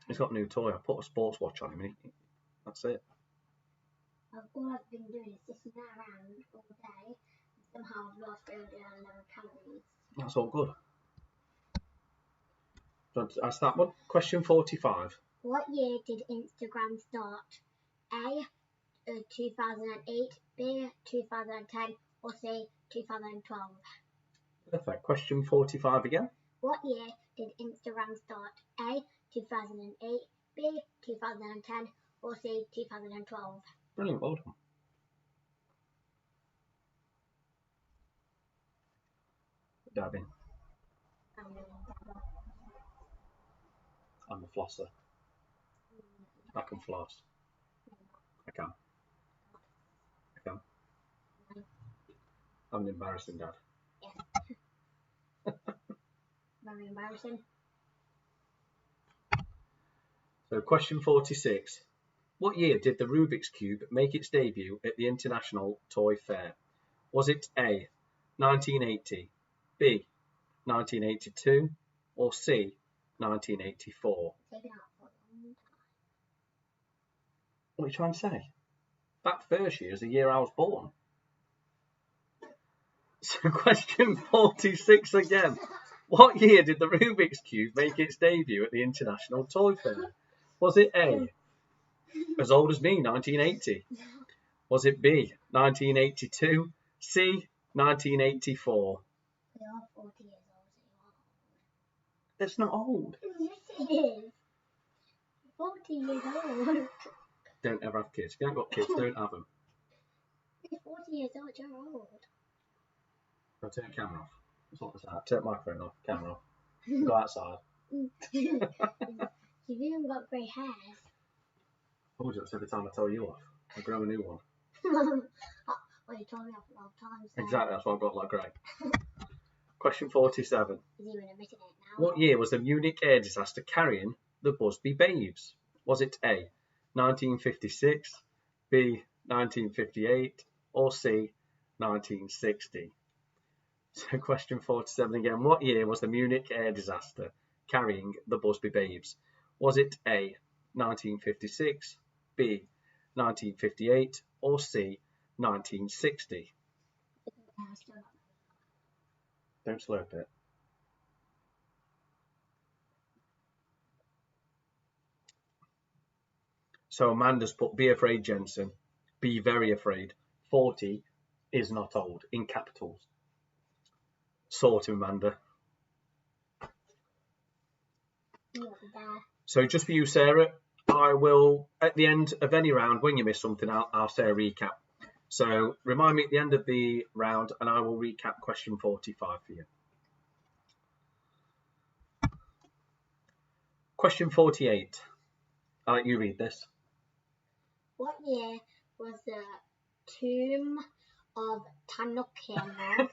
He's got a new toy. I put a sports watch on him. That's it. All I've been doing is sitting around all day. Somehow I've lost over 11 calories. That's all good. Do you want to ask that one? Question 45. What year did Instagram start? A. 2008, B. 2010, or C. 2012? Perfect. Question 45 again. What year did Instagram start? A. 2008, B. 2010, or C, 2012. Brilliant, well done. Dabbing. I'm a flosser. I can floss. I can. I'm an embarrassing dad. Yes. Very embarrassing. So question 46. What year did the Rubik's Cube make its debut at the International Toy Fair? Was it A, 1980, B, 1982, or C, 1984? Take it out for a long time. What are you trying to say? That first year is the year I was born. So question 46 again. What year did the Rubik's Cube make its debut at the International Toy Fair? Was it A, as old as me, 1980? Was it B, 1982, C, 1984? We are 40 years old, so you are old. That's not old. Yes, it is. 40 years old. Don't ever have kids. If you haven't got kids, don't have them. You're 40 years old, you're old. I'll turn the camera off. That's what it's like. Turn the microphone off, camera off. Go outside. You've even got grey hairs. I told you that's every time I tell you off. I grow a new one. Well, you told me off a lot of times. So. Exactly, that's why I've got like grey. Question 47. He's even admitting it now. What year was the Munich air disaster carrying the Busby Babes? Was it A, 1956, B, 1958, or C, 1960? So question 47 again. What year was the Munich air disaster carrying the Busby Babes? Was it A, 1956, B, 1958, or C, 1960? Don't slurp it. So Amanda's put be afraid, Jensen. Be very afraid. 40 is not old in capitals. Sort of, Amanda. So just for you, Sarah, I will, at the end of any round, when you miss something, I'll say a recap. So remind me at the end of the round and I will recap question 45 for you. Question 48. I'll let you read this. What year was the tomb of Tutankhamun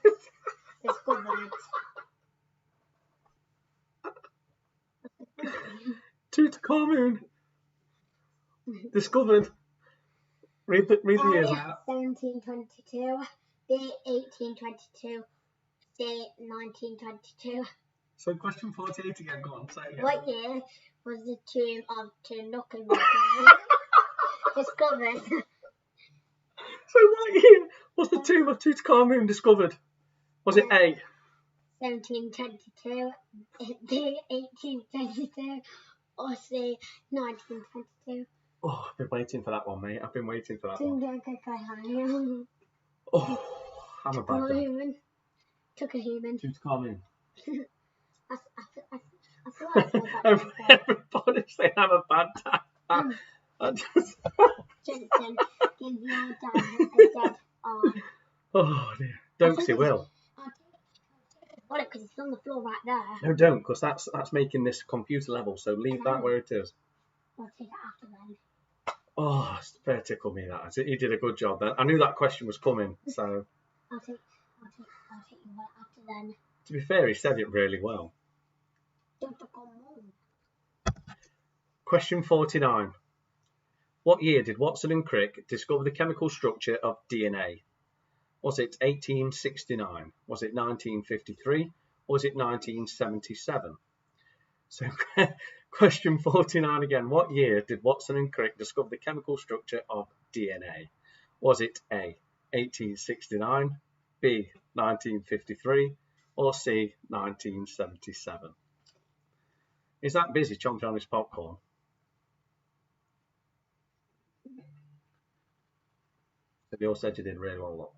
discovered? Tutankhamun discovered. Read the years out. 1722, B 1822, C 1922. So question 48 again. Go on, say it again. What year was the tomb of Tutankhamun discovered? So what year was the tomb of Tutankhamun discovered? Was it A? 1722, B 1822, or C 1922. Oh, I've been waiting for that one, mate. I've been waiting for that one. Tutankhamun. Oh, I'm a bad dad. Tutankhamun. Tutankhamun. I feel like I said that before. Everybody's saying I'm a bad dad. I just... Jensen, give your dad a dead arm. Oh dear. Don't, because he will. I'll take it because it's on the floor right there. No, don't, because that's making this computer level. So leave that where it is. I'll take it after then. Oh, it's fair tickle me that. He did a good job then. I knew that question was coming, so. I'll take you one after then. To be fair, he said it really well. Question 49. What year did Watson and Crick discover the chemical structure of DNA? Was it 1869? Was it 1953? Or was it 1977? So question 49 again. What year did Watson and Crick discover the chemical structure of DNA? Was it A, 1869, B, 1953, or C, 1977? Is that busy chomping on his popcorn? They all said you did really well. Look.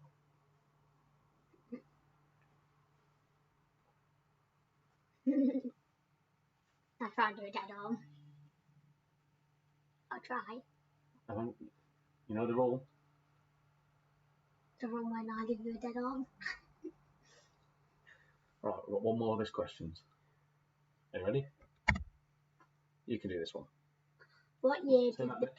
I'll try and do a dead arm. I'll try. I think you know the rule. The rule when I give you a dead arm. Right, we've got one more of these questions. Are you ready? You can do this one. What year Say did that the bit.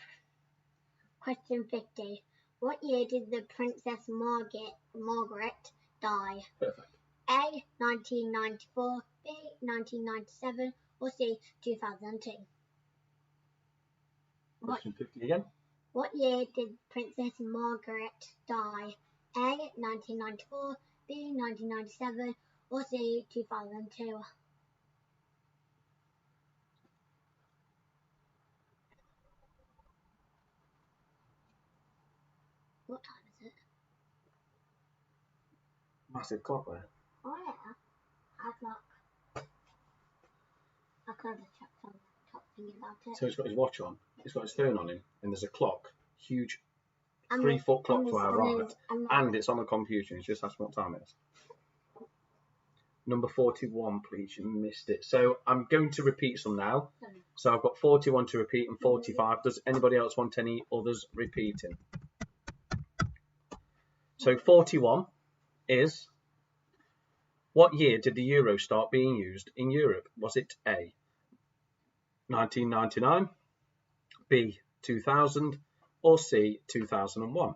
question 50? What year did the Princess Margaret die? Perfect. A. 1994, B. 1997, or C. 2002? Question 50 again. What year did Princess Margaret die? A. 1994, B. 1997, or C. 2002? What time is it? Massive clock there. Oh yeah, o'clock. I could have checked on the top thing about it. So he's got his watch on, he's got his phone on him, and there's a clock, huge And 3-foot clock and to our there's- right, and and it's on the computer. He's just asked what time it is. Number 41, please. You missed it. So I'm going to repeat some now. So I've got 41 to repeat and 45. Does anybody else want any others repeating? So 41 is, what year did the euro start being used in Europe? Was it A, 1999, B, 2000, or C, 2001?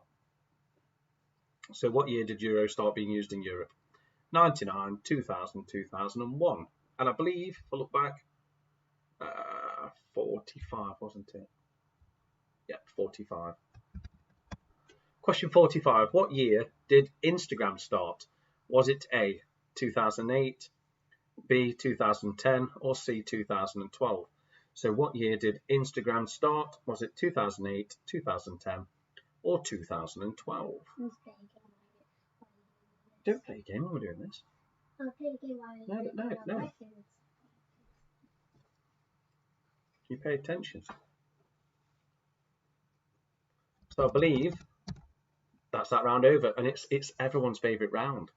So what year did euro start being used in Europe? 99, 2000, 2001. And I believe, if I look back, 45, wasn't it? Yep, 45. Question 45. What year did Instagram start? Was it A, 2008, B, 2010, or C, 2012? So what year did Instagram start? Was it 2008, 2010, or 2012? Don't play a game when we're doing this. I'll play the game while No. questions. You pay attention. So I believe that's that round over, and it's everyone's favourite round.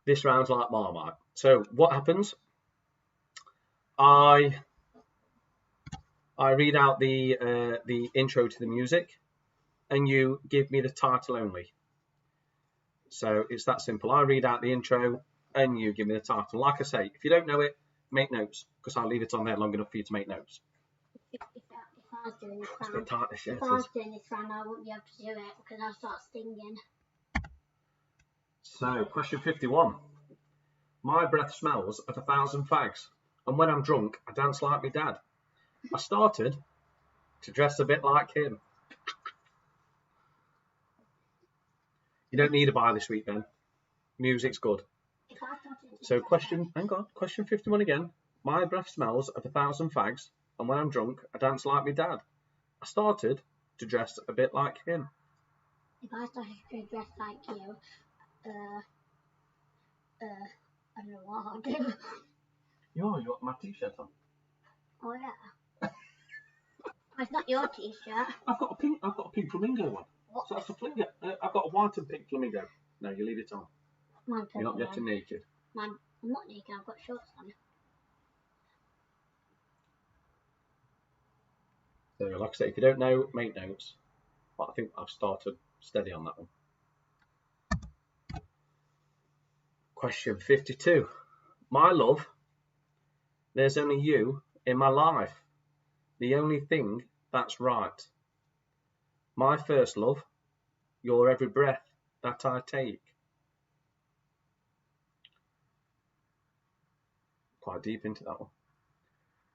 This round's like Marmite. So what happens? I read out the intro to the music, and you give me the title only. So it's that simple. I read out the intro, and you give me the title. Like I say, if you don't know it, make notes, because I'll leave it on there long enough for you to make notes. If I was doing this That's round, the tight shit if I was doing this round, I wouldn't be able to do it because I'll start stinging. So, question 51. My breath smells of 1,000 fags, and when I'm drunk, I dance like my dad. I started to dress a bit like him. You don't need a buy this week, Ben. Music's good. If I started to So, question 51 again. My breath smells of 1,000 fags, and when I'm drunk, I dance like my dad. I started to dress a bit like him. If I started to dress like you, I don't know what I'll do. You got my t-shirt on. Oh yeah. It's not your t-shirt. I've got a pink flamingo one. What? So that's a flamingo. I've got a white and pink flamingo. No, you leave it on. Mine's You're not purple getting naked. one. I'm not naked. I've got shorts on. So, like I say, if you don't know, make notes. But I think I've started steady on that one. Question 52. My love, there's only you in my life. The only thing that's right. My first love, your every breath that I take. Quite deep into that one.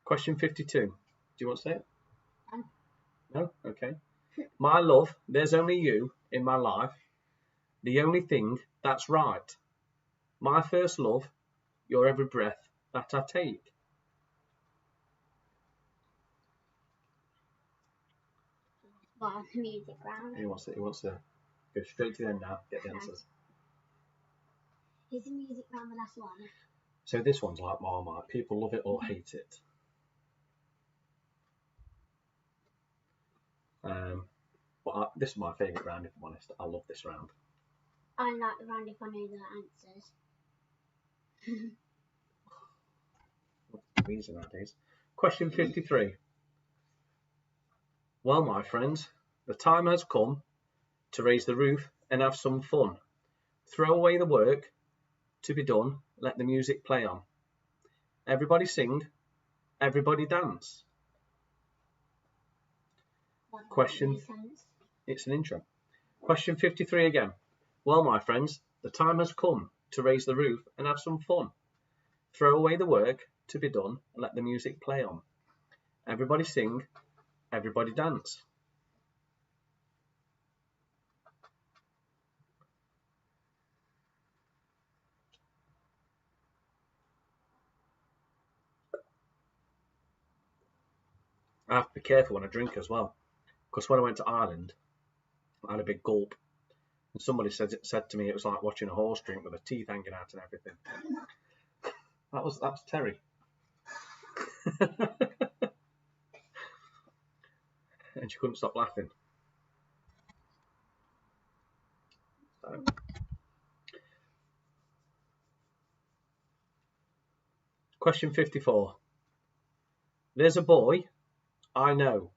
Question 52. Do you want to say it? No? Okay. My love, there's only you in my life. The only thing that's right. My first love, your every breath that I take. Well, music round. He wants to go straight to the end now, get the answers. Is the music round the last one? So this one's like Marmite. People love it or hate it. But this is my favourite round, if I'm honest. I love this round. I like the round if I know the answers. What's the reason nowadays? Question 53. Well, my friends, the time has come to raise the roof and have some fun. Throw away the work to be done, let the music play on. Everybody sing, everybody dance. Question, it's an intro. Question 53 again. Well, my friends, the time has come to raise the roof and have some fun. Throw away the work to be done and let the music play on. Everybody sing, everybody dance. I have to be careful when I drink as well, because when I went to Ireland, I had a big gulp, and somebody said to me it was like watching a horse drink with the teeth hanging out and everything. That's Terry. And she couldn't stop laughing. So. Question 54. There's a boy I know.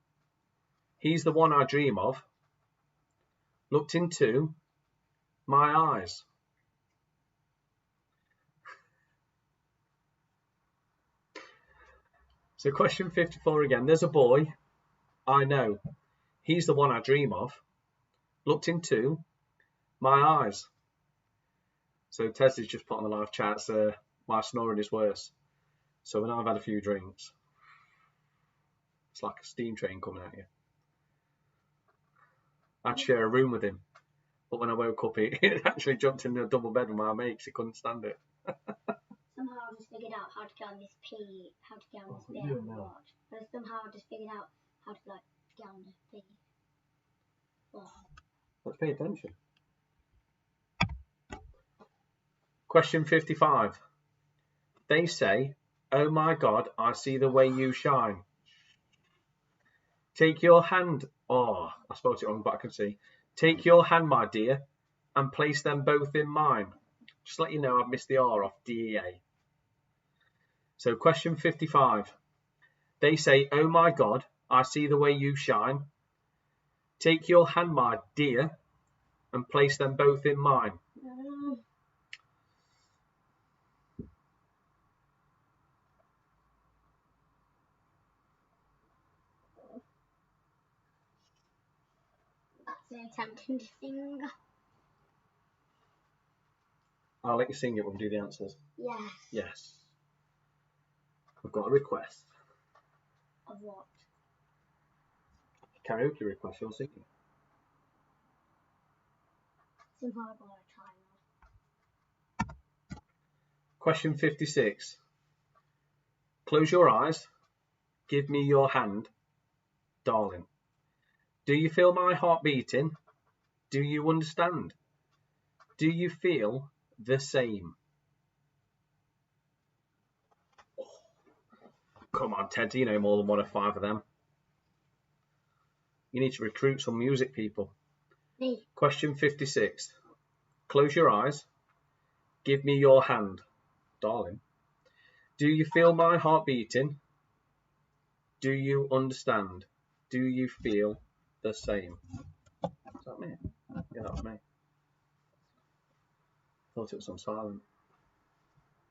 He's the one I dream of. Looked into my eyes. So question 54 again. There's a boy I know. He's the one I dream of. Looked into my eyes. So Tesley's just put on the live chat, my snoring is worse. So when I've had a few drinks, it's like a steam train coming at you. I'd share a room with him, but when I woke up, he actually jumped in a double bed with my mates. He couldn't stand it. Somehow I just figured out how to get on this how to get on this bit and watch. But somehow I just figured out how to get on this thing. Oh. Let's pay attention. Question 55. They say, oh my God, I see the way you shine. Take your hand. Oh, I spelled it wrong, but I can see. Take your hand, my dear, and place them both in mine. Just let you know I've missed the R off DEA. So question 55. They say, oh my God, I see the way you shine. Take your hand, my dear, and place them both in mine. That's attempting to sing. I'll let you sing it when we do the answers. Yes. Yes. We've got a request. Of what? Karaoke request, you're singing. Somehow I gotta try now. Question 56. Close your eyes. Give me your hand, darling. Do you feel my heart beating? Do you understand? Do you feel the same? Oh, come on, Ted, you know more than 1 of 5 of them. You need to recruit some music people. Me. Question 56. Close your eyes. Give me your hand, darling. Do you feel my heart beating? Do you understand? Do you feel the same? Is that me? Yeah, that was me. Thought it was on silent.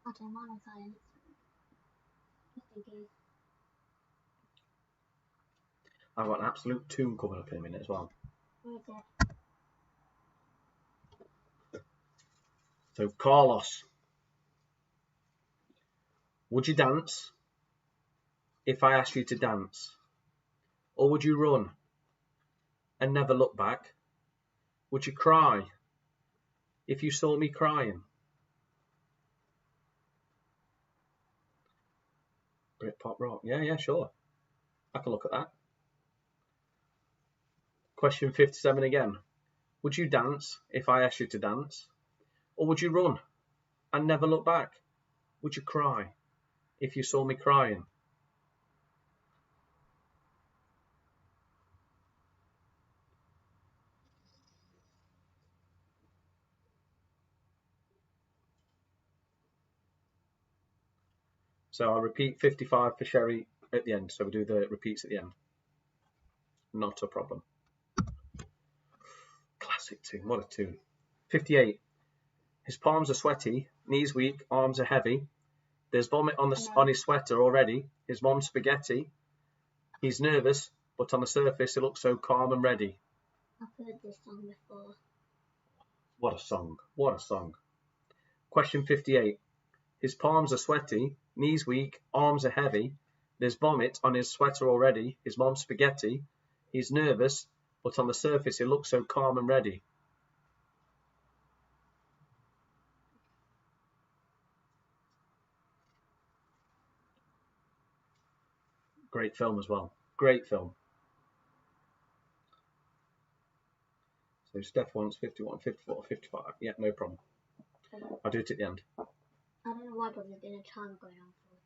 I don't mind on silent. Just in case. I've got an absolute tune coming up in a minute as well. Where is it? So, Carlos, would you dance if I asked you to dance? Or would you run and never look back? Would you cry if you saw me crying? Britpop rock. Yeah, sure. I can look at that. Question 57 again. Would you dance if I asked you to dance? Or would you run and never look back? Would you cry if you saw me crying? So I'll repeat 55 for Sherry at the end. So we do the repeats at the end. Not a problem. Classic tune. What a tune. 58. His palms are sweaty, knees weak, arms are heavy. There's vomit on his sweater already. His mom's spaghetti. He's nervous, but on the surface he looks so calm and ready. I've heard this song before. What a song. What a song. Question 58. His palms are sweaty, knees weak, arms are heavy. There's vomit on his sweater already. His mom's spaghetti. He's nervous, but on the surface he looks so calm and ready. Great film as well. Great film. So Steph wants 51, 54, 55. Yeah, no problem. I'll do it at the end. I don't know why, but there's been a time going on for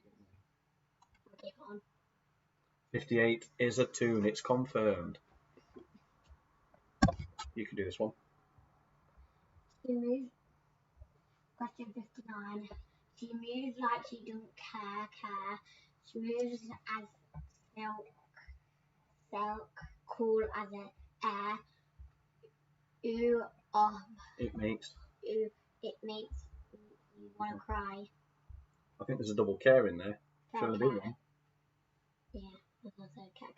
2 minutes. Okay, on. 58 is a tune. It's confirmed. You can do this one. She moves. Question 59. She moves like she don't care. She moves as silk, cool as an air. Ooh, It makes you want to cry. I think there's a double care in there. Care. The big one. Yeah, there's also care.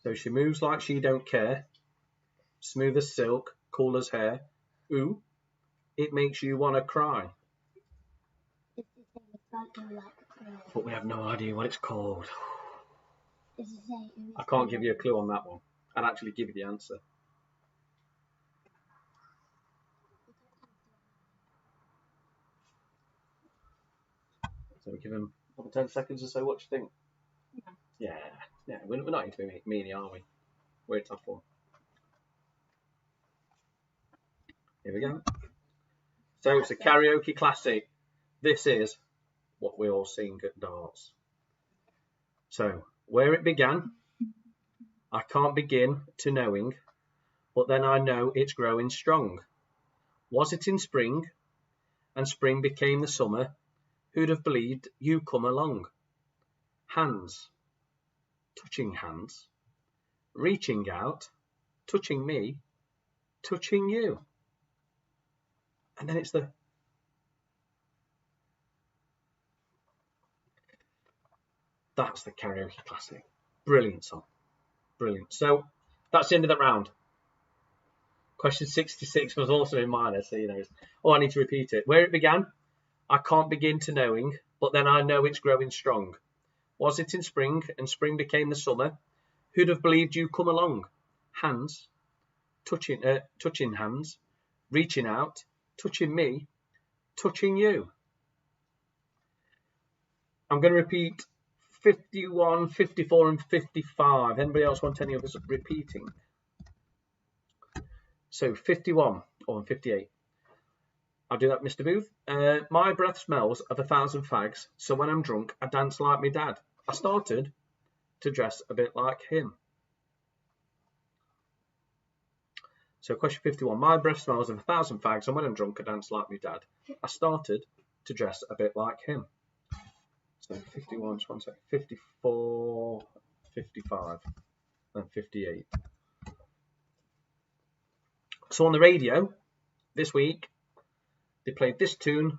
So she moves like she don't care. Smooth as silk, cool as hair. Ooh, it makes you want to cry. It's the same as something like But we have no idea what it's called. it's the same. I can't give you a clue on that one. I'd actually give you the answer. So we give him 10 seconds or so. What do you think? Yeah. We're not into meanie, are we? We're a tough one. Here we go. So it's a karaoke classic. This is what we all sing at darts. So, where it began, I can't begin to knowing, but then I know it's growing strong. Was it in spring, and spring became the summer? Who'd have believed you come along? Hands, touching hands, reaching out, touching me, touching you. And then it's that's the karaoke classic. Brilliant song. Brilliant. So that's the end of that round. Question 66 was also in minor, so you know. Oh, I need to repeat it. Where it began, I can't begin to knowing, but then I know it's growing strong. Was it in spring, and spring became the summer? Who'd have believed you come along? Hands, touching hands, reaching out, touching me, touching you. I'm going to repeat 51, 54 and 55. Anybody else want any of us repeating? So 51 or 58. I'll do that, Mr. Booth. My breath smells of 1,000 fags, so when I'm drunk, I dance like me dad. I started to dress a bit like him. So question 51. My breath smells of 1,000 fags, and when I'm drunk, I dance like me dad. I started to dress a bit like him. So 51, just one second. 54, 55, and 58. So on the radio this week, they played this tune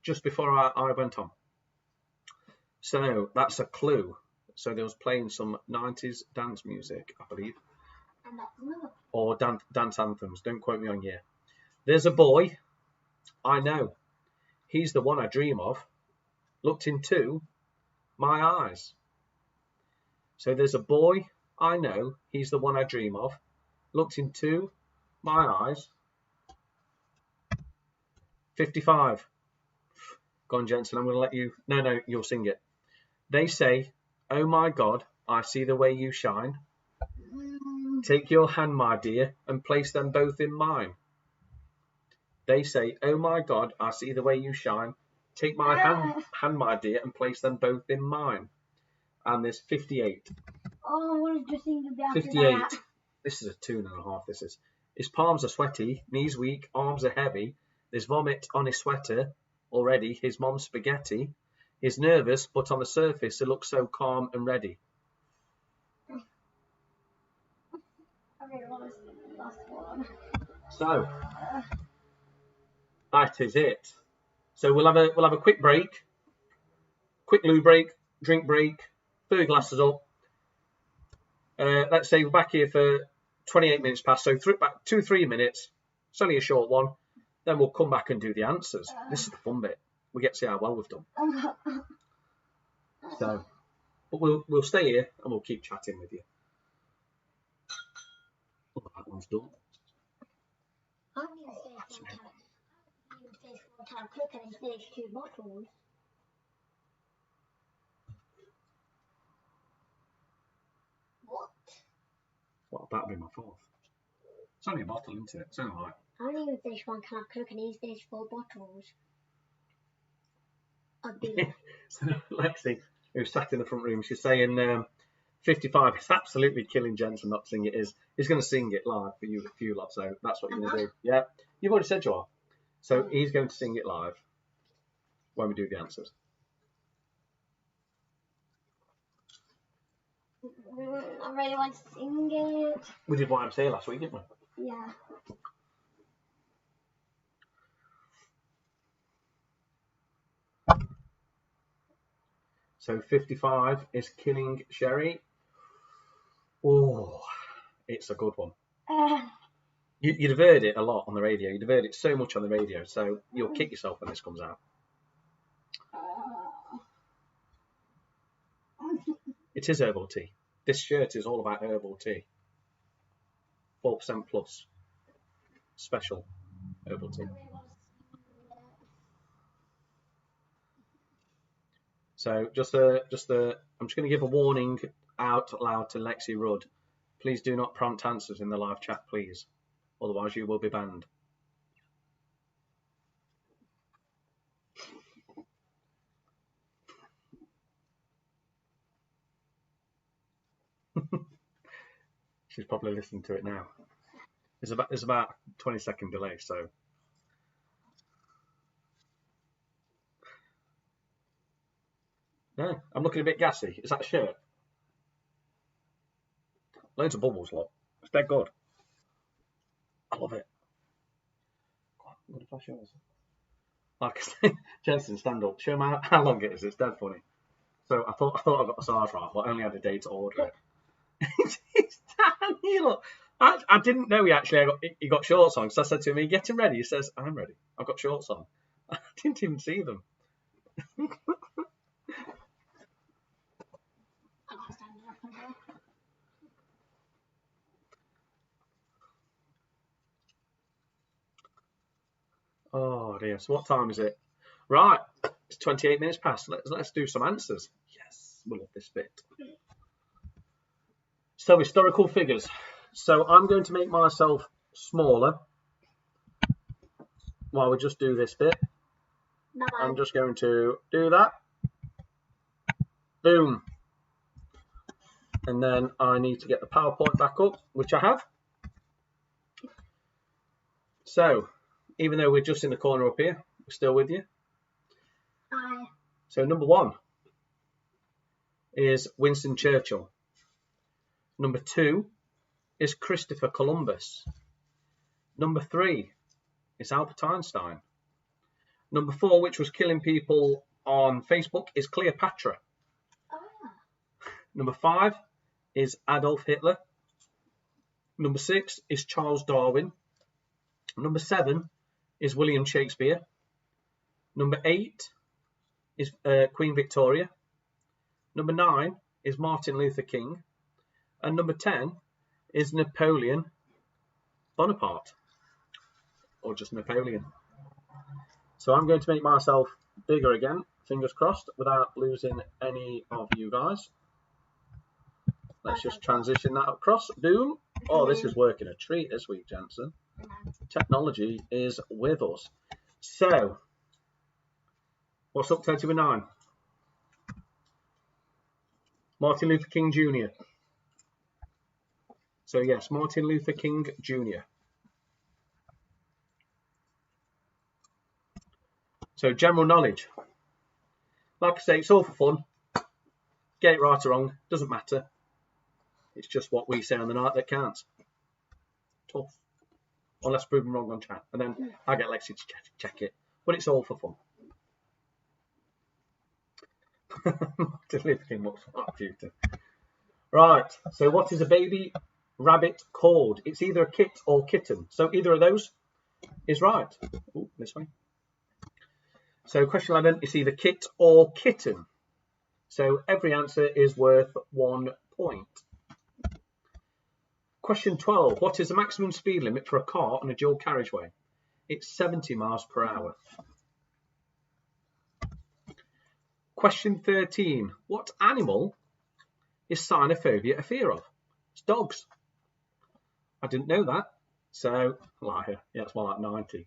just before I went on. So that's a clue. So they was playing some 90s dance music, I believe. And that's another. Or dance anthems. Don't quote me on year. There's a boy I know. He's the one I dream of. Looked into my eyes. So there's a boy I know. He's the one I dream of. Looked into my eyes. 55. Go on, Jensen. I'm going to let you. No, you'll sing it. They say, oh my God, I see the way you shine. Take your hand, my dear, and place them both in mine. They say, oh my God, I see the way you shine. Take my hand, my dear, and place them both in mine. And there's 58. Oh, I wanted to sing the after 58. that. This is a tune and a half. This is. His palms are sweaty, knees weak, arms are heavy. There's vomit on his sweater already. His mom's spaghetti. He's nervous, but on the surface, he looks so calm and ready. So that is it. So we'll have a quick break, quick loo break, drink break, 3 glasses up. Let's say we're back here for 28 minutes past, so back 2-3 minutes. It's only a short one. Then we'll come back and do the answers. This is the fun bit. We get to see how well we've done. So, but we'll stay here and we'll keep chatting with you. Oh, that one's done. I haven't even finished 4 time cook and it's finished 2 bottles. What? Well, that'll be my 4th. It's only a bottle, isn't it? It's only like... I haven't even finished 1 can of cook and he's finished 4 bottles. So Lexi, who sat in the front room, she's saying 55. It's absolutely killing Jensen not to sing it. He's going to sing it live for you lot. So that's what you're going to do. Yeah, you've already said you are. So he's going to sing it live when we do the answers. I really want to sing it. We did YMCA last week, didn't we? Yeah. So 55 is Killing Sherry. Oh, it's a good one. You'd have heard it a lot on the radio. You'd have heard it so much on the radio, so you'll kick yourself when this comes out. It is herbal tea. This shirt is all about herbal tea. 4% plus. Special herbal tea. So I'm just going to give a warning out loud to Lexi Rudd. Please do not prompt answers in the live chat, please. Otherwise you will be banned. She's probably listening to it now. There's about a 20-second delay, so. No, I'm looking a bit gassy. Is that a shirt? Loads of bubbles, look. It's dead good. I love it. I'm going to flash yours. Like I say, Jensen, stand up. Show them how long it is. It's dead funny. So I thought I got the size right, but I only had a day to order it. It's tiny, look. I didn't know he got shorts on, because I said to him, "Are you getting ready?" He says, "I'm ready. I've got shorts on." I didn't even see them. Oh dear. So what time is it? Right. It's 28 minutes past. Let's do some answers. Yes, we love this bit. So historical figures. So I'm going to make myself smaller while we just do this bit. I'm just going to do that. Boom. And then I need to get the PowerPoint back up, which I have. So, even though we're just in the corner up here, we're still with you. Hi. So number 1 is Winston Churchill. Number 2 is Christopher Columbus. Number 3 is Albert Einstein. Number 4, which was killing people on Facebook, is Cleopatra. Number 5 is Adolf Hitler. Number 6 is Charles Darwin. Number 7 is William Shakespeare. Number 8 is Queen Victoria. Number 9 is Martin Luther King. And number 10 is Napoleon Bonaparte. Or just Napoleon. So I'm going to make myself bigger again, fingers crossed, without losing any of you guys. Let's just transition that across. Boom. Oh, this is working a treat this week, Jensen. Technology is with us. So, what's up 10-9? Martin Luther King Jr. So yes, Martin Luther King Jr. So general knowledge. Like I say, it's all for fun. Get it right or wrong, doesn't matter. It's just what we say on the night that counts. Tough. unless proven wrong on chat. And then I get Lexi to check it. But it's all for fun. Looking what's computer. Right, so what is a baby rabbit called? It's either a kit or kitten. So either of those is right. Ooh, this way. So question 11 is either kit or kitten. So every answer is worth 1 point. Question 12. What is the maximum speed limit for a car on a dual carriageway? It's 70 miles per hour. Question 13. What animal is cynophobia a fear of? It's dogs. I didn't know that. So, liar. Yeah, it's more like 90.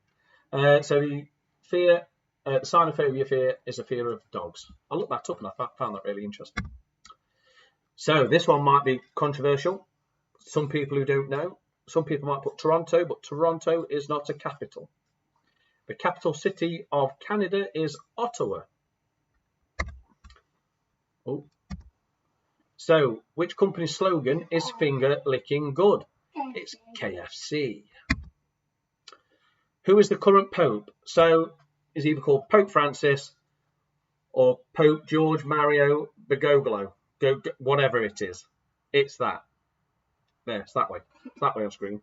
So the fear, cynophobia fear is a fear of dogs. I looked that up and I found that really interesting. So this one might be controversial. Some people who don't know. Some people might put Toronto, but Toronto is not a capital. The capital city of Canada is Ottawa. Oh. So, which company's slogan is finger licking good? It's KFC. Who is the current Pope? So, is either called Pope Francis or Pope George Mario Bergoglio. Whatever it is. It's that. There, it's that way. It's that way on screen.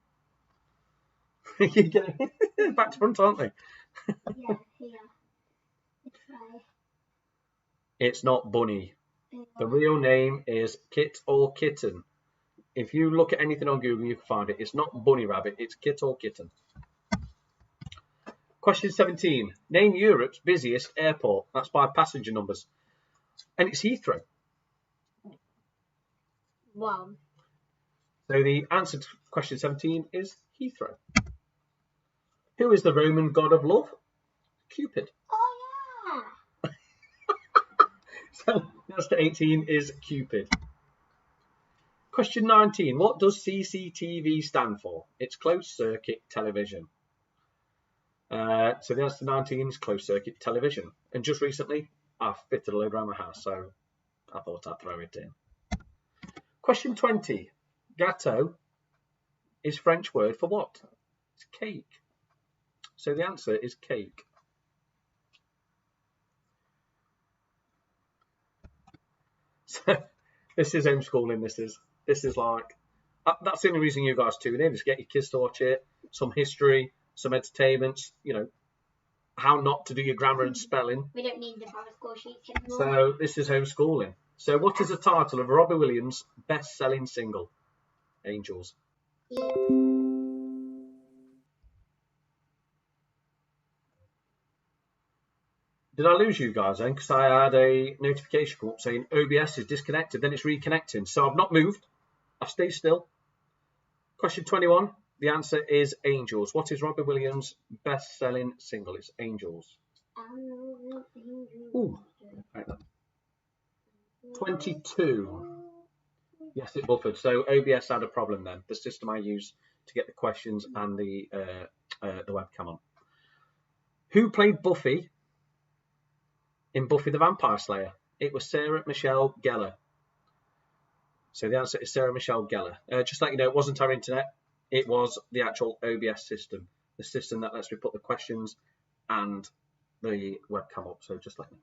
You're getting back to front, aren't they? Yeah, here. It's right. It's not Bunny. The real name is Kit or Kitten. If you look at anything on Google, you can find it. It's not Bunny Rabbit, it's Kit or Kitten. Question 17. Name Europe's busiest airport. That's by passenger numbers. And it's Heathrow. Wow. So the answer to question 17 is Heathrow. Who is the Roman god of love? Cupid. Oh, yeah. So answer 18 is Cupid. Question 19. What does CCTV stand for? It's closed circuit television. So the answer to 19 is closed circuit television. And just recently, I've fitted a load around my house, so I thought I'd throw it in. Question 20. Gâteau is French word for what? It's cake. So the answer is cake. So this is homeschooling. This is like, that's the only reason you guys tune in, is get your kids to watch it, some history, some entertainment, you know, how not to do your grammar and spelling. We don't need the private score sheets anymore. So this is homeschooling. So what is the title of Robbie Williams' best-selling single? Angels. Did I lose you guys then? Because I had a notification come up saying OBS is disconnected, then it's reconnecting. So I've not moved. I've stayed still. Question 21. The answer is Angels. What is Robbie Williams' best-selling single? It's Angels. Ooh. Right then. 22. Yes, it buffered. So OBS had a problem then. The system I use to get the questions and the webcam on. Who played Buffy in Buffy the Vampire Slayer? It was Sarah Michelle Gellar. So the answer is Sarah Michelle Gellar. Just to let you know, it wasn't our internet. It was the actual OBS system. The system that lets me put the questions and the webcam up. So just let me know.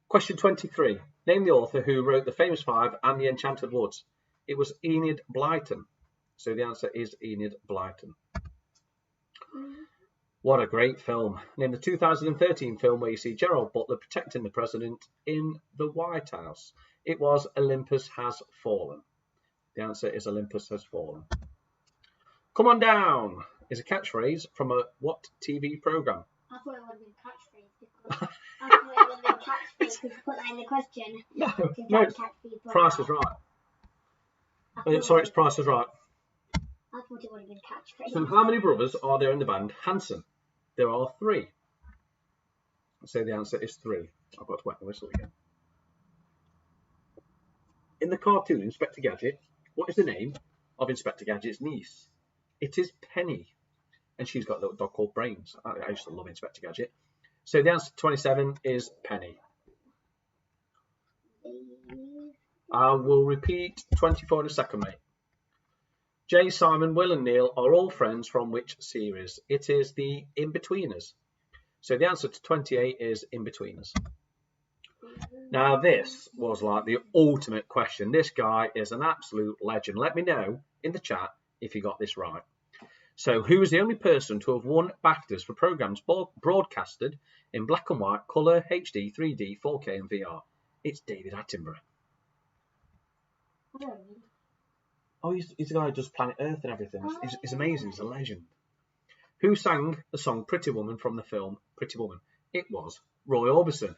Question 23. Name the author who wrote The Famous Five and The Enchanted Woods. It was Enid Blyton. So the answer is Enid Blyton. What a great film. Name the 2013 film where you see Gerald Butler protecting the president in the White House. It was Olympus Has Fallen. The answer is Olympus Has Fallen. Come on down is a catchphrase from a what TV program? I thought it would have been catchphrase. I thought it would have been catchphrase because you put that in the question. No, Price is Right. Sorry, it's Price is Right. I thought it would have been catchphrase. So how many brothers are there in the band Hanson? There are 3. So the answer is 3. I've got to wet the whistle again. In the cartoon Inspector Gadget, what is the name of Inspector Gadget's niece? It is Penny. And she's got a little dog called Brains. I used to love Inspector Gadget. So the answer to 27 is Penny. I will repeat 24 in a second, mate. Jay, Simon, Will and Neil are all friends from which series? It is the Inbetweeners. So the answer to 28 is Inbetweeners. Now this was like the ultimate question. This guy is an absolute legend. Let me know in the chat if you got this right. So who is the only person to have won BAFTAs for programmes broadcasted in black and white, colour, HD, 3D, 4K and VR? It's David Attenborough. Oh, he's the guy who does Planet Earth and everything. He's amazing. He's a legend. Who sang the song Pretty Woman from the film Pretty Woman? It was Roy Orbison.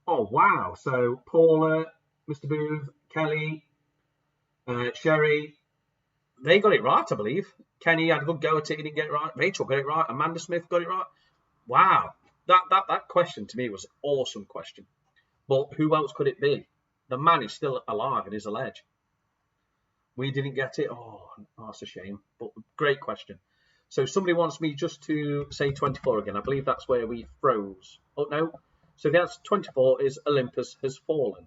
Oh, wow. So Paula, Mr. Booth, Kelly, Sherry, they got it right, I believe. Kenny had a good go at it. He didn't get it right. Rachel got it right. Amanda Smith got it right. Wow. That question to me was an awesome question. But who else could it be? The man is still alive and is a ledge. We didn't get it. Oh, that's a shame. But great question. So somebody wants me just to say 24 again. I believe that's where we froze. Oh, no. So the answer to 24 is Olympus Has Fallen.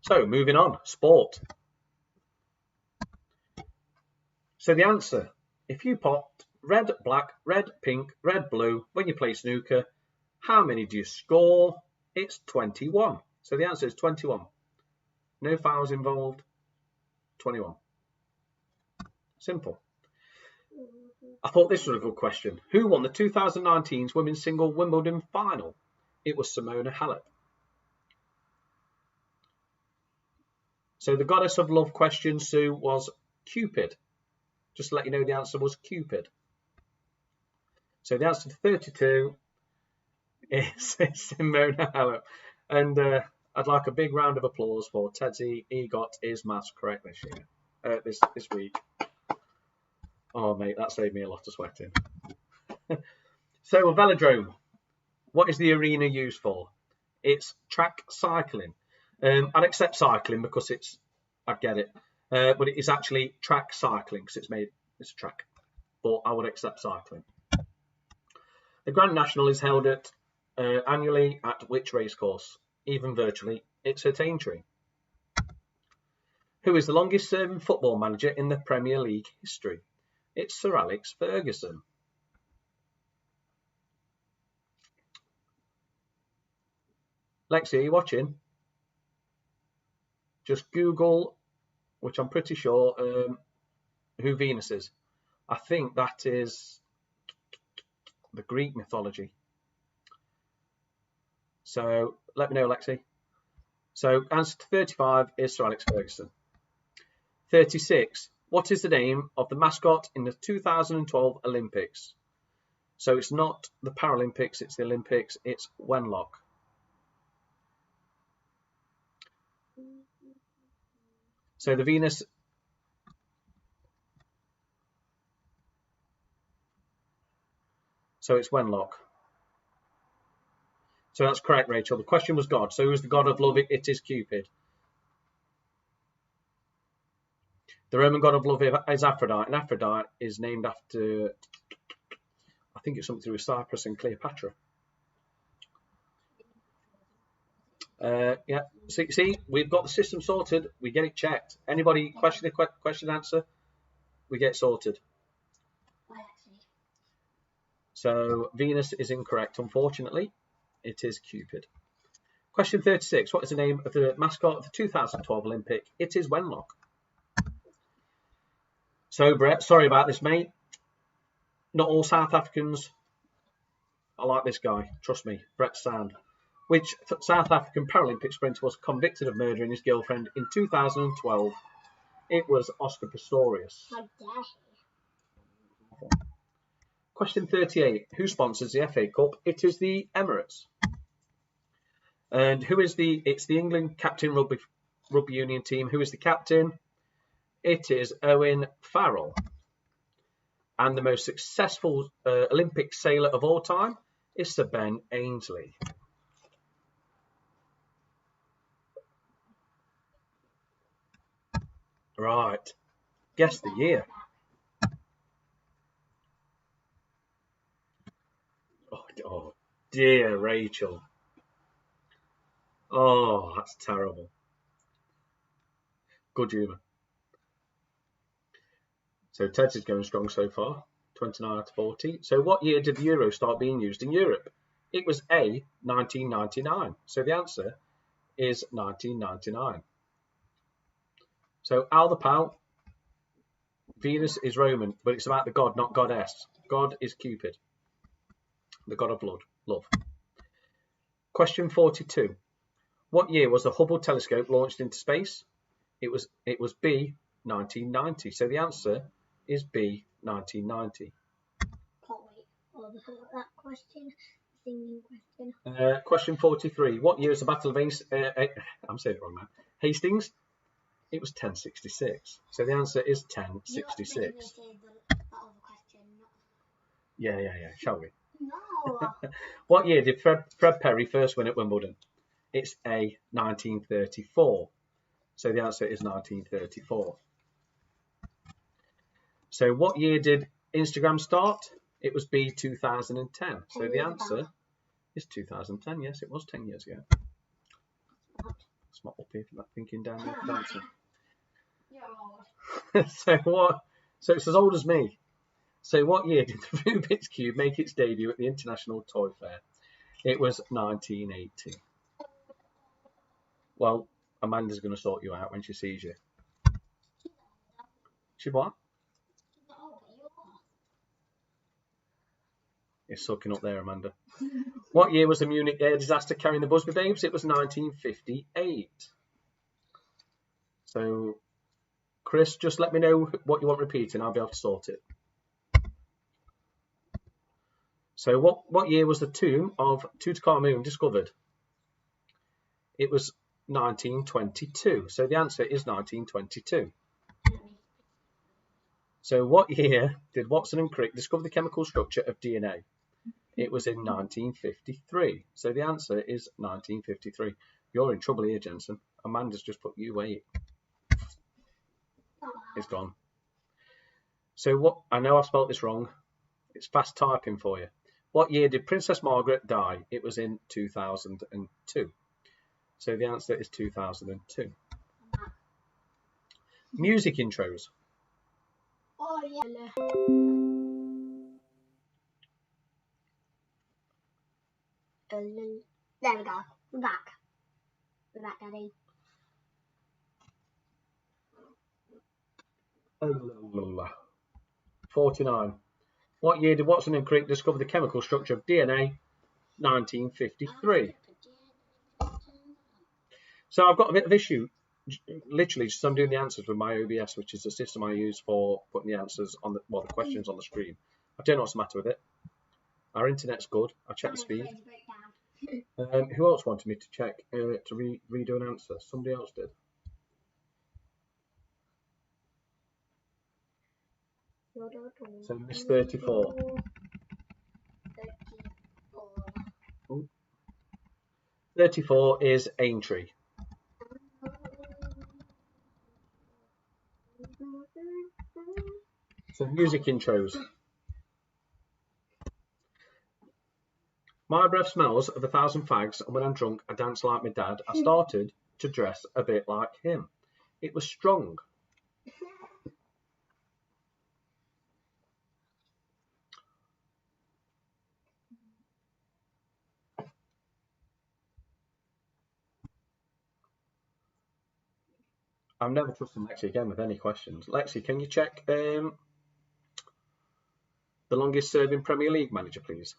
So moving on. Sport. So the answer, if you popped red, black, red, pink, red, blue, when you play snooker, how many do you score? It's 21. So the answer is 21. No fouls involved. 21. Simple. I thought this was a good question. Who won the 2019 women's single Wimbledon final? It was Simona Halep. So the goddess of love question, Sue, was Cupid. Just to let you know, the answer was Cupid. So the answer to 32 is Simona Halep. And I'd like a big round of applause for Tedsy. He got his maths correct this year, this week. Oh, mate, that saved me a lot of sweating. So a velodrome. What is the arena used for? It's track cycling. I'd accept cycling because I get it. But it is actually track cycling because it's a track. But I would accept cycling. The Grand National is held annually at which racecourse? Even virtually, it's at Aintree. Who is the longest serving football manager in the Premier League history? It's Sir Alex Ferguson. Lexi, are you watching? Just Google, which I'm pretty sure, who Venus is. I think that is the Greek mythology. So let me know, Lexi. So answer to 35 is Sir Alex Ferguson. 36. What is the name of the mascot in the 2012 Olympics? So it's not the Paralympics, it's the Olympics, it's Wenlock. So the Venus... So it's Wenlock. So that's correct, Rachel. The question was God. So who's the god of love? It is Cupid. The Roman god of love is Aphrodite, and Aphrodite is named after, I think it's something to do with Cyprus and Cleopatra. Yeah, see, we've got the system sorted. We get it checked. Anybody question the question answer, we get sorted. So Venus is incorrect, unfortunately. It is Cupid. Question 36. What is the name of the mascot of the 2012 Olympic? It is Wenlock. So, Brett, sorry about this, mate. Not all South Africans are like this guy. Trust me, Brett Sand. Which South African Paralympic sprinter was convicted of murdering his girlfriend in 2012? It was Oscar Pistorius. How dare he? Question 38. Who sponsors the FA Cup? It is the Emirates. And who is it's the England captain rugby union team. Who is the captain? It is Owen Farrell. And the most successful Olympic sailor of all time is Sir Ben Ainslie. Right. Guess the year. Oh dear, Rachel. Oh, that's terrible. Good humour. So Ted's is going strong so far, 29 out of 40. So what year did the euro start being used in Europe? It was A, 1999. So the answer is 1999. So Al the Pal, Venus is Roman, but it's about the god, not goddess. God is Cupid, the god of love. Question 42. What year was the Hubble telescope launched into space? It was B, 1990. So the answer is B, 1990. Can't wait for that question. Singing question. Question 43. What year was the Battle of I'm saying it wrong now. Hastings? It was 1066. So the answer is 1066. Yeah. Shall we? No. What year did Fred Perry first win at Wimbledon? It's A, 1934. So the answer is 1934. So what year did Instagram start? It was B, 2010. So the answer is 2010. Yes, it was 10 years ago. It's not up here for that thinking down there for dancing. So it's as old as me. So what year did the Rubik's Cube make its debut at the International Toy Fair? It was 1980. Well, Amanda's going to sort you out when she sees you. She what? It's sucking up there, Amanda. What year was the Munich air disaster carrying the Busby Babes? It was 1958. So, Chris, just let me know what you want repeating. I'll be able to sort it. So, what year was the tomb of Tutankhamun discovered? It was 1922. So the answer is 1922. So what year did Watson and Crick discover the chemical structure of DNA? It was in 1953. So the answer is 1953. You're in trouble here, Jensen. Amanda's just put you away. It's gone. So what? I know I've spelt this wrong. It's fast typing for you. What year did Princess Margaret die? It was in 2002. So the answer is 2002. Music intros. Oh, yeah. There we go. We're back. We're back, Daddy. 49. What year did Watson and Crick discover the chemical structure of DNA? 1953. So I've got a bit of issue. Literally, just I'm doing the answers with my OBS, which is the system I use for putting the answers on the questions on the screen. I don't know what's the matter with it. Our internet's good. I checked the speed. Who else wanted me to check to redo an answer? Somebody else did. So Miss 34. 34 is Aintree. So music intros. My breath smells of 1,000 fags, and when I'm drunk, I dance like my dad. I started to dress a bit like him. It was strong. I'm never trusting Lexi again with any questions. Lexi, can you check the longest serving Premier League manager, please?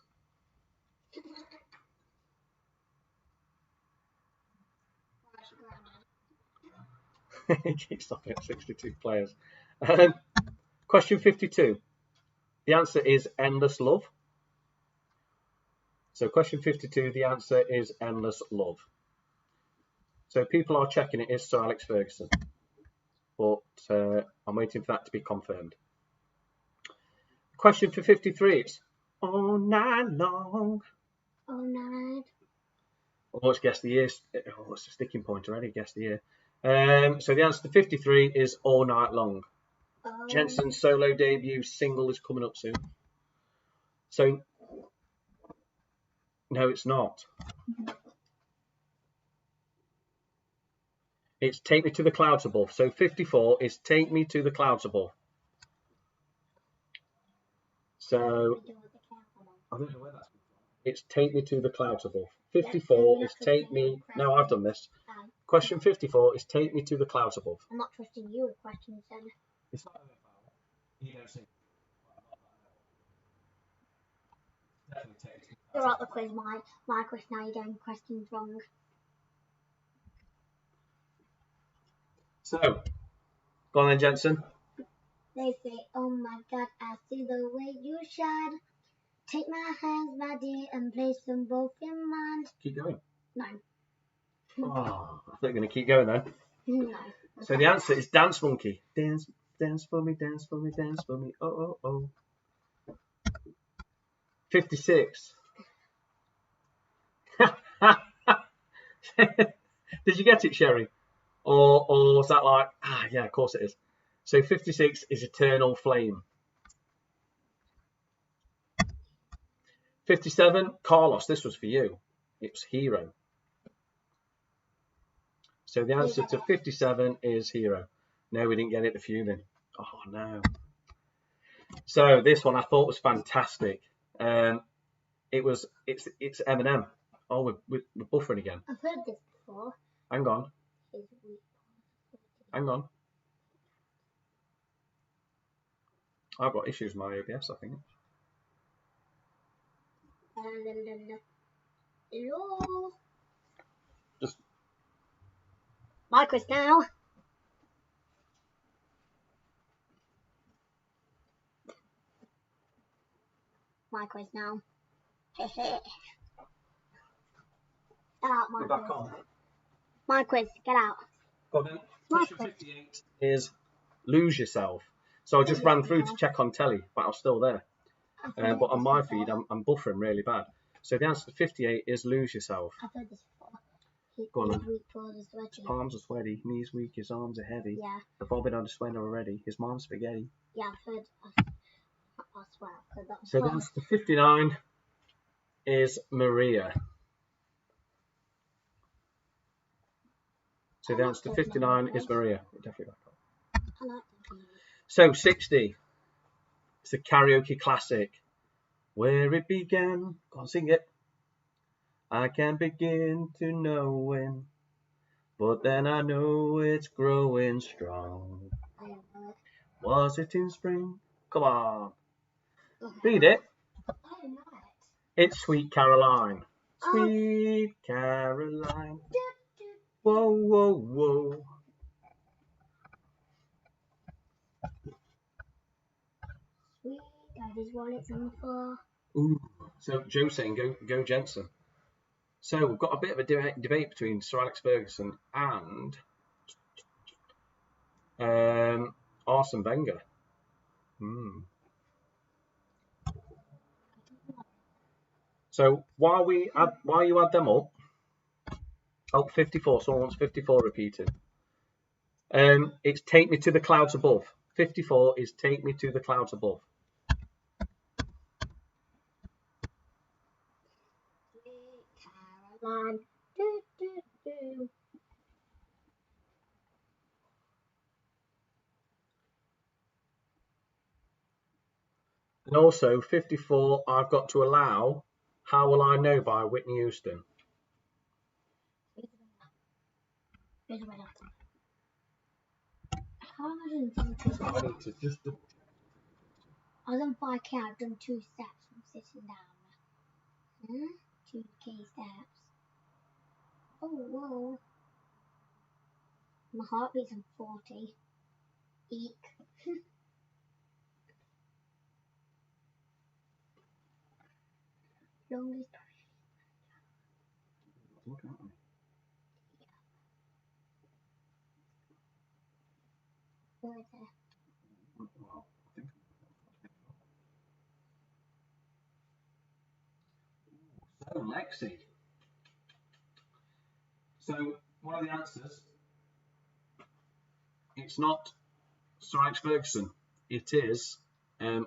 Keep stopping at 62 players. Question 52. The answer is Endless Love. So question 52, the answer is Endless Love. So people are checking it is Sir Alex Ferguson. But I'm waiting for that to be confirmed. Question for 53, it's all night long. All night. Oh, let's guess the year. Oh, it's a sticking point already, guess the year. So the answer to 53 is All Night Long. Jensen's solo debut single is coming up soon. So, no, it's not. It's Take Me to the Clouds Above. So 54 is Take Me to the Clouds Above. So Do with the camera. I don't know where that's from. It's take me to the clouds above. 54 is take me. No, I've done this. Question 54 is take me to the clouds above. I'm not trusting you with questions then. It's not you don't see. Definitely take me to the You're clouds out the quiz, my quiz now. You're getting questions wrong. So, go on then, Jensen. They say, oh my God, I see the way you shine. Take my hands, my dear, and place them both in mine. Keep going. No. Oh, I thought you were going to keep going then. No. So the answer is Dance Monkey. Dance, dance for me, dance for me, dance for me. Oh, oh, oh. 56. Did you get it, Sherry? Or was that like, yeah, of course it is. So 56 is Eternal Flame. 57, Carlos, this was for you. It was Hero. So the answer to 57 is Hero. No, we didn't get it, the fuming. Oh, no. So this one I thought was fantastic. It's Eminem. Oh, we're buffering again. I've heard this before. Hang on. Hang on. I've got issues with my OBS, I think. Hello. Just my quiz now. My quiz now. Get out, my we're quiz. back on. My quiz, get out. Got it. Question 58 is Lose Yourself. So I just ran through to check on telly, but I was still there. But on my feed, I'm buffering really bad. So the answer to 58 is Lose Yourself. I've heard this before. Go on. His weak paws are sweaty. His palms are sweaty, knees weak, his arms are heavy. Yeah. The bobbin on the sweater already. His mom's spaghetti. Yeah, I've heard. I swear, I've heard that. So the answer to 59 is Maria. So the answer to 59 is Maria. Definitely back up. I like that. So 60. It's a karaoke classic. Where it began. Go on, sing it. I can't begin to know when, but then I know it's growing strong. I don't know it. Was it in spring? Come on. Read it. I don't know it. It's Sweet Caroline. Sweet Caroline. Whoa, whoa, whoa. Sweet daddy's wallet's on the floor. Ooh. So Joe's saying go Jensen. So we've got a bit of a debate between Sir Alex Ferguson and Arsene Wenger. So while you add them up, 54. Someone wants 54 repeated. It's Take Me to the Clouds Above. 54 is Take Me to the Clouds Above. Caroline. Do, do, do. And also 54, I've got to allow How Will I Know by Whitney Houston. Here's the winner. How long have I done? I need to just I was on 5K, I've done 2 steps from sitting down. 2K steps. Oh, whoa. My heartbeat's on 40. Eek. Longest. Where is it? So Lexi. So one of the answers, it's not Sir Alex Ferguson. It is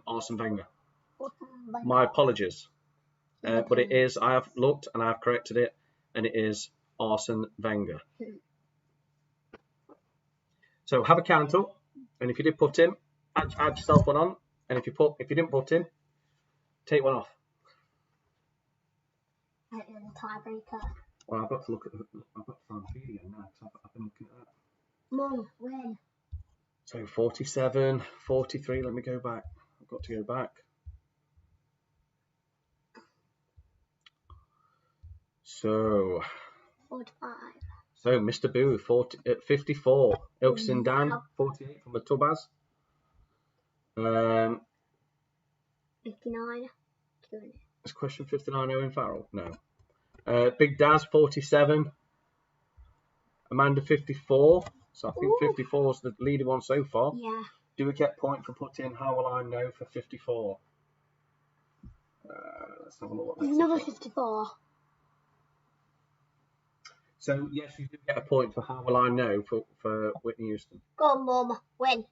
Arsene Wenger. My apologies. But it is, I have looked and I have corrected it, and it is Arsene Wenger. So have a count up, and if you did put in, add yourself one on, and if you didn't put in, Take one off. The tiebreaker. Well, I've got to look at I've got to find the feed again now because I've been looking at that. Mum, win. So 47, 43. Let me go back. I've got to go back. So 45. So Mr. Boo 54. Ilkeston Dan 48 from the Tubas. 59. Is question 59 Owen Farrell? No. Big Daz 47. Amanda 54. So I think 54 is the leading one so far. Yeah. Do we get point for putting How Will I Know for 54? Let's have a look. Another 54. So yes, you do get a point for How Will I Know for Whitney Houston. Go on, Mum, win.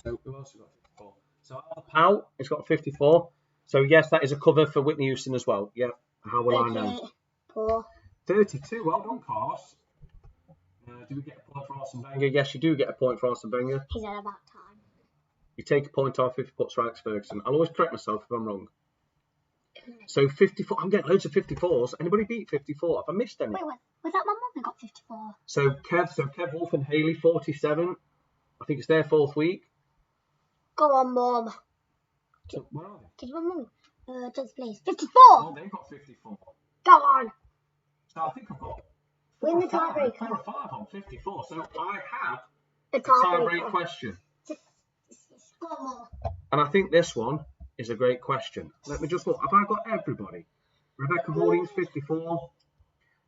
So who else has got 54? So Al Powell has got 54. So yes, that is a cover for Whitney Houston as well. Yeah. How Will I Know? 32. Well done, Carlos. Do we get a point for Arsene Wenger? Yes, you do get a point for Arsene Wenger. He's at about time. You take a point off if you put Sir Alex Ferguson. I'll always correct myself if I'm wrong. So 54. I'm getting loads of 54s. Anybody beat 54? Have I missed any? Wait, was that my mum who got 54? So Kev Wolf and Haley 47. I think it's their fourth week. Go on, Mum. So where are they? Did my mum? Just please. 54. Oh, they've got 54. Go on. So I think I've got Win the tiebreaker. 4 or 5 on 54. So I have The a tie-break tiebreaker. question. Go on, Mum. And I think this one is a great question. Let me just look. Have I got everybody? Rebecca Holdings 54.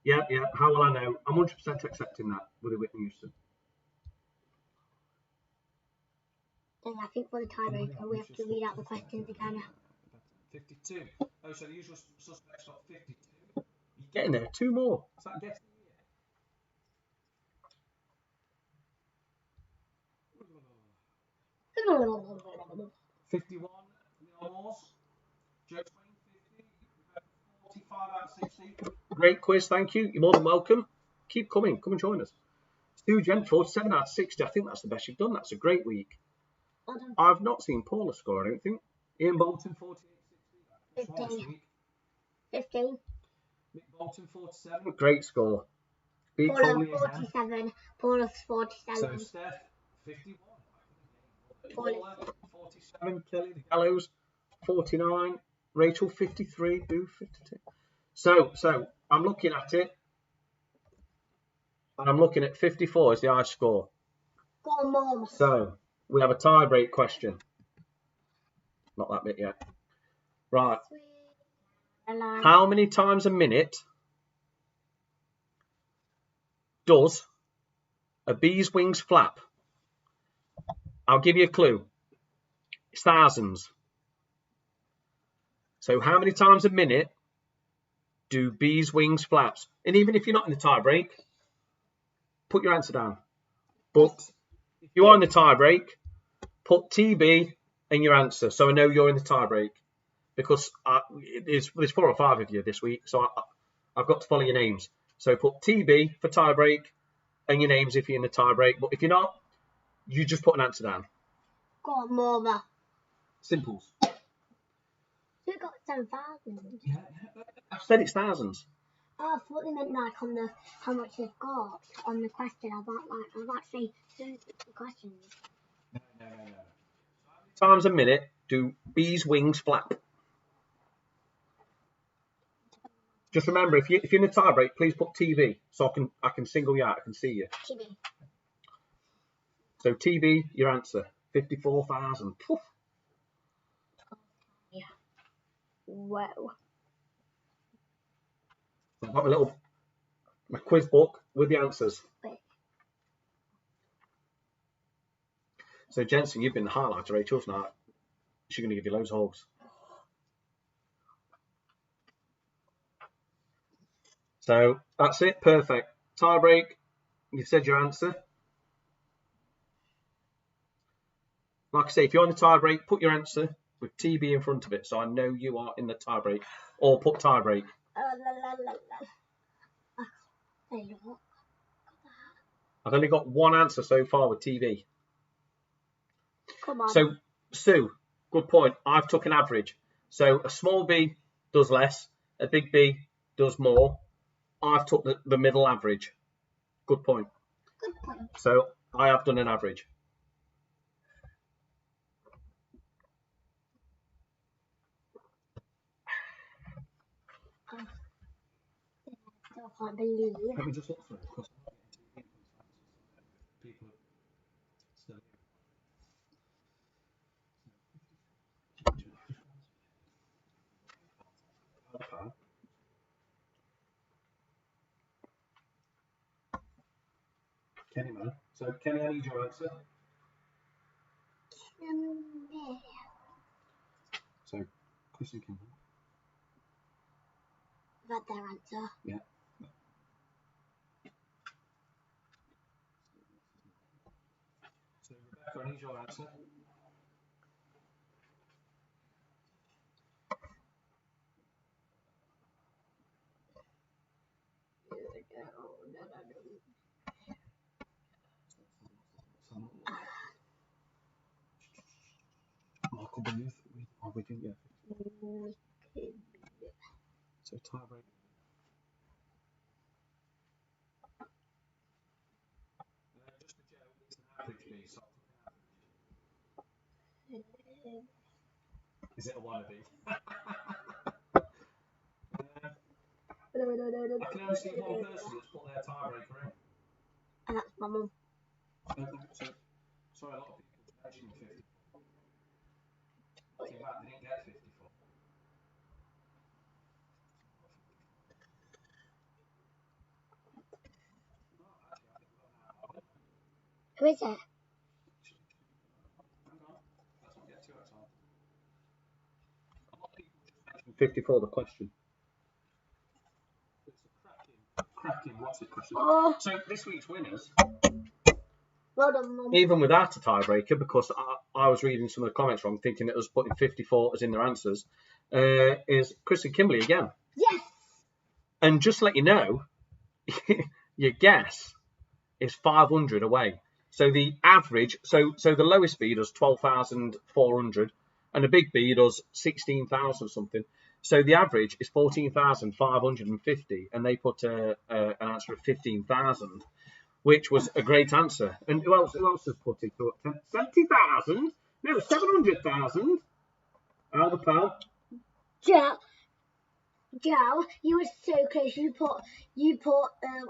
Yeah. How will I know? I'm 100% accepting that with a Whitney Houston. And I think for the tiebreaker, we have to read out the questions again. 52. Oh, so the usual suspects got 52. You're getting there. 2 more. Is that guessing? 51. Leon Morse. Joe Swain 50. 45 out of 60. Great quiz, thank you. You're more than welcome. Keep coming. Come and join us. Stu Gent 47 out of 60. I think that's the best you've done. That's a great week. Well done. I've not seen Paula score, I don't think. Ian Bolton 48 60. 15. 15. Mick Bolton 47. Great score. Beat Paula Coley again. 47. Paula's 47. So Steph 51. Paula 47. Kelly the Gallows 49. Rachel 53. Boo 52. So I'm looking at it. And I'm looking at 54 as the high score. Go on, Mum. So we have a tie-break question. Not that bit yet. Right. How many times a minute does a bee's wings flap? I'll give you a clue. It's thousands. So how many times a minute do bees' wings flaps? And even if you're not in the tie-break, put your answer down. But if you are in the tie-break, put TB in your answer, so I know you're in the tie-break. Because there's 4 or 5 of you this week, so I've got to follow your names. So put TB for tie-break and your names if you're in the tie-break. But if you're not, you just put an answer down. Go on, Mum. Simples. Who got 7,000? Yeah, I've said it's thousands. Oh, I thought they meant like on the how much they've got on the question. I was about to say the questions. No. How many times a minute do bees' wings flap? Just remember, if you're in a tie-break, please put TV so I can single you out. I can see you. TV. So TB, your answer, 54,000. Yeah. Whoa. So I've got my quiz book with the answers. Wait. So Jensen, you've been the highlighter, Rachel tonight. She's going to give you loads of hugs. So that's it, perfect. Tie break, you've said your answer. Like I say, if you're on the tie break, put your answer with TB in front of it so I know you are in the tie break. Or put tie break. I've only got one answer so far with TV. Come on. So, Sue, good point. I've took an average. So a small B does less, a big B does more. I've took the middle average. Good point. Good point. So I have done an average. I still can't believe. Let me just look through because people are still okay. Kenny, man. So Kenny, I need your answer. So Chris and Kim. I've had their answer. Yeah. So Rebecca, I need your answer. Michael Booth. We didn't get. So tiebreak. Just a joke. It's an average B. So is it a wannabe? I can only see one person that's put their tiebreaker in. And that's my mum. So, sorry, a lot of people mentioned 54. In fact, they didn't get 54. Who is it? Hang on. Let's not get too excited. A lot of people just mentioned 54, the question. It's a cracking what's it question. Oh. So this week's winners, Well done, Mum. even without a tiebreaker, because I was reading some of the comments wrong, thinking it was putting 54 as in their answers, is Chris and Kimberly again. Yes. And just to let you know, your guess is 500 away. So the average, so the lowest B does 12,400, and the big B does 16,000 something. So the average is 14,550, and they put an answer of 15,000, which was a great answer. And who else has put it? 70,000? No, 700,000. How the pal? Joe, you were so close. You put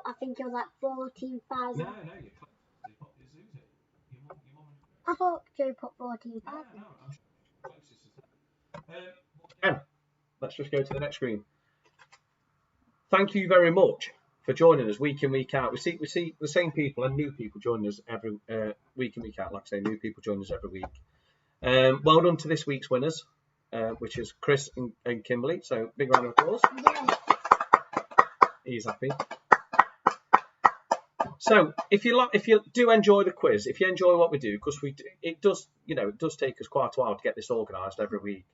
I think it was like 14,000. No, you're close. I thought Joe put 14,000. No, I'm sure closest is that. Again, let's just go to the next screen. Thank you very much for joining us week in, week out. We see the same people and new people joining us every week in, week out. Like I say, new people join us every week. Well done to this week's winners, which is Chris and Kimberly. So big round of applause. Yes. He's happy. So if you do enjoy the quiz, if you enjoy what we do, because it does take us quite a while to get this organised every week.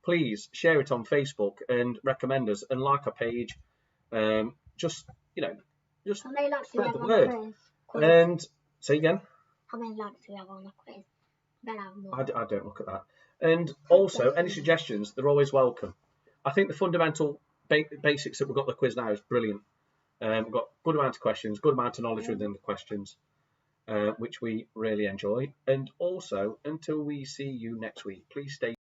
Please share it on Facebook and recommend us and like our page. Just How many likes do we spread have the on word. the quiz? And say again. How many likes do we have on the quiz? Better have more. I don't look at that. And also, any suggestions, they're always welcome. I think the fundamental basics that we've got the quiz now is brilliant. We've got good amount of questions, good amount of knowledge within the questions, which we really enjoy. And also, until we see you next week, please stay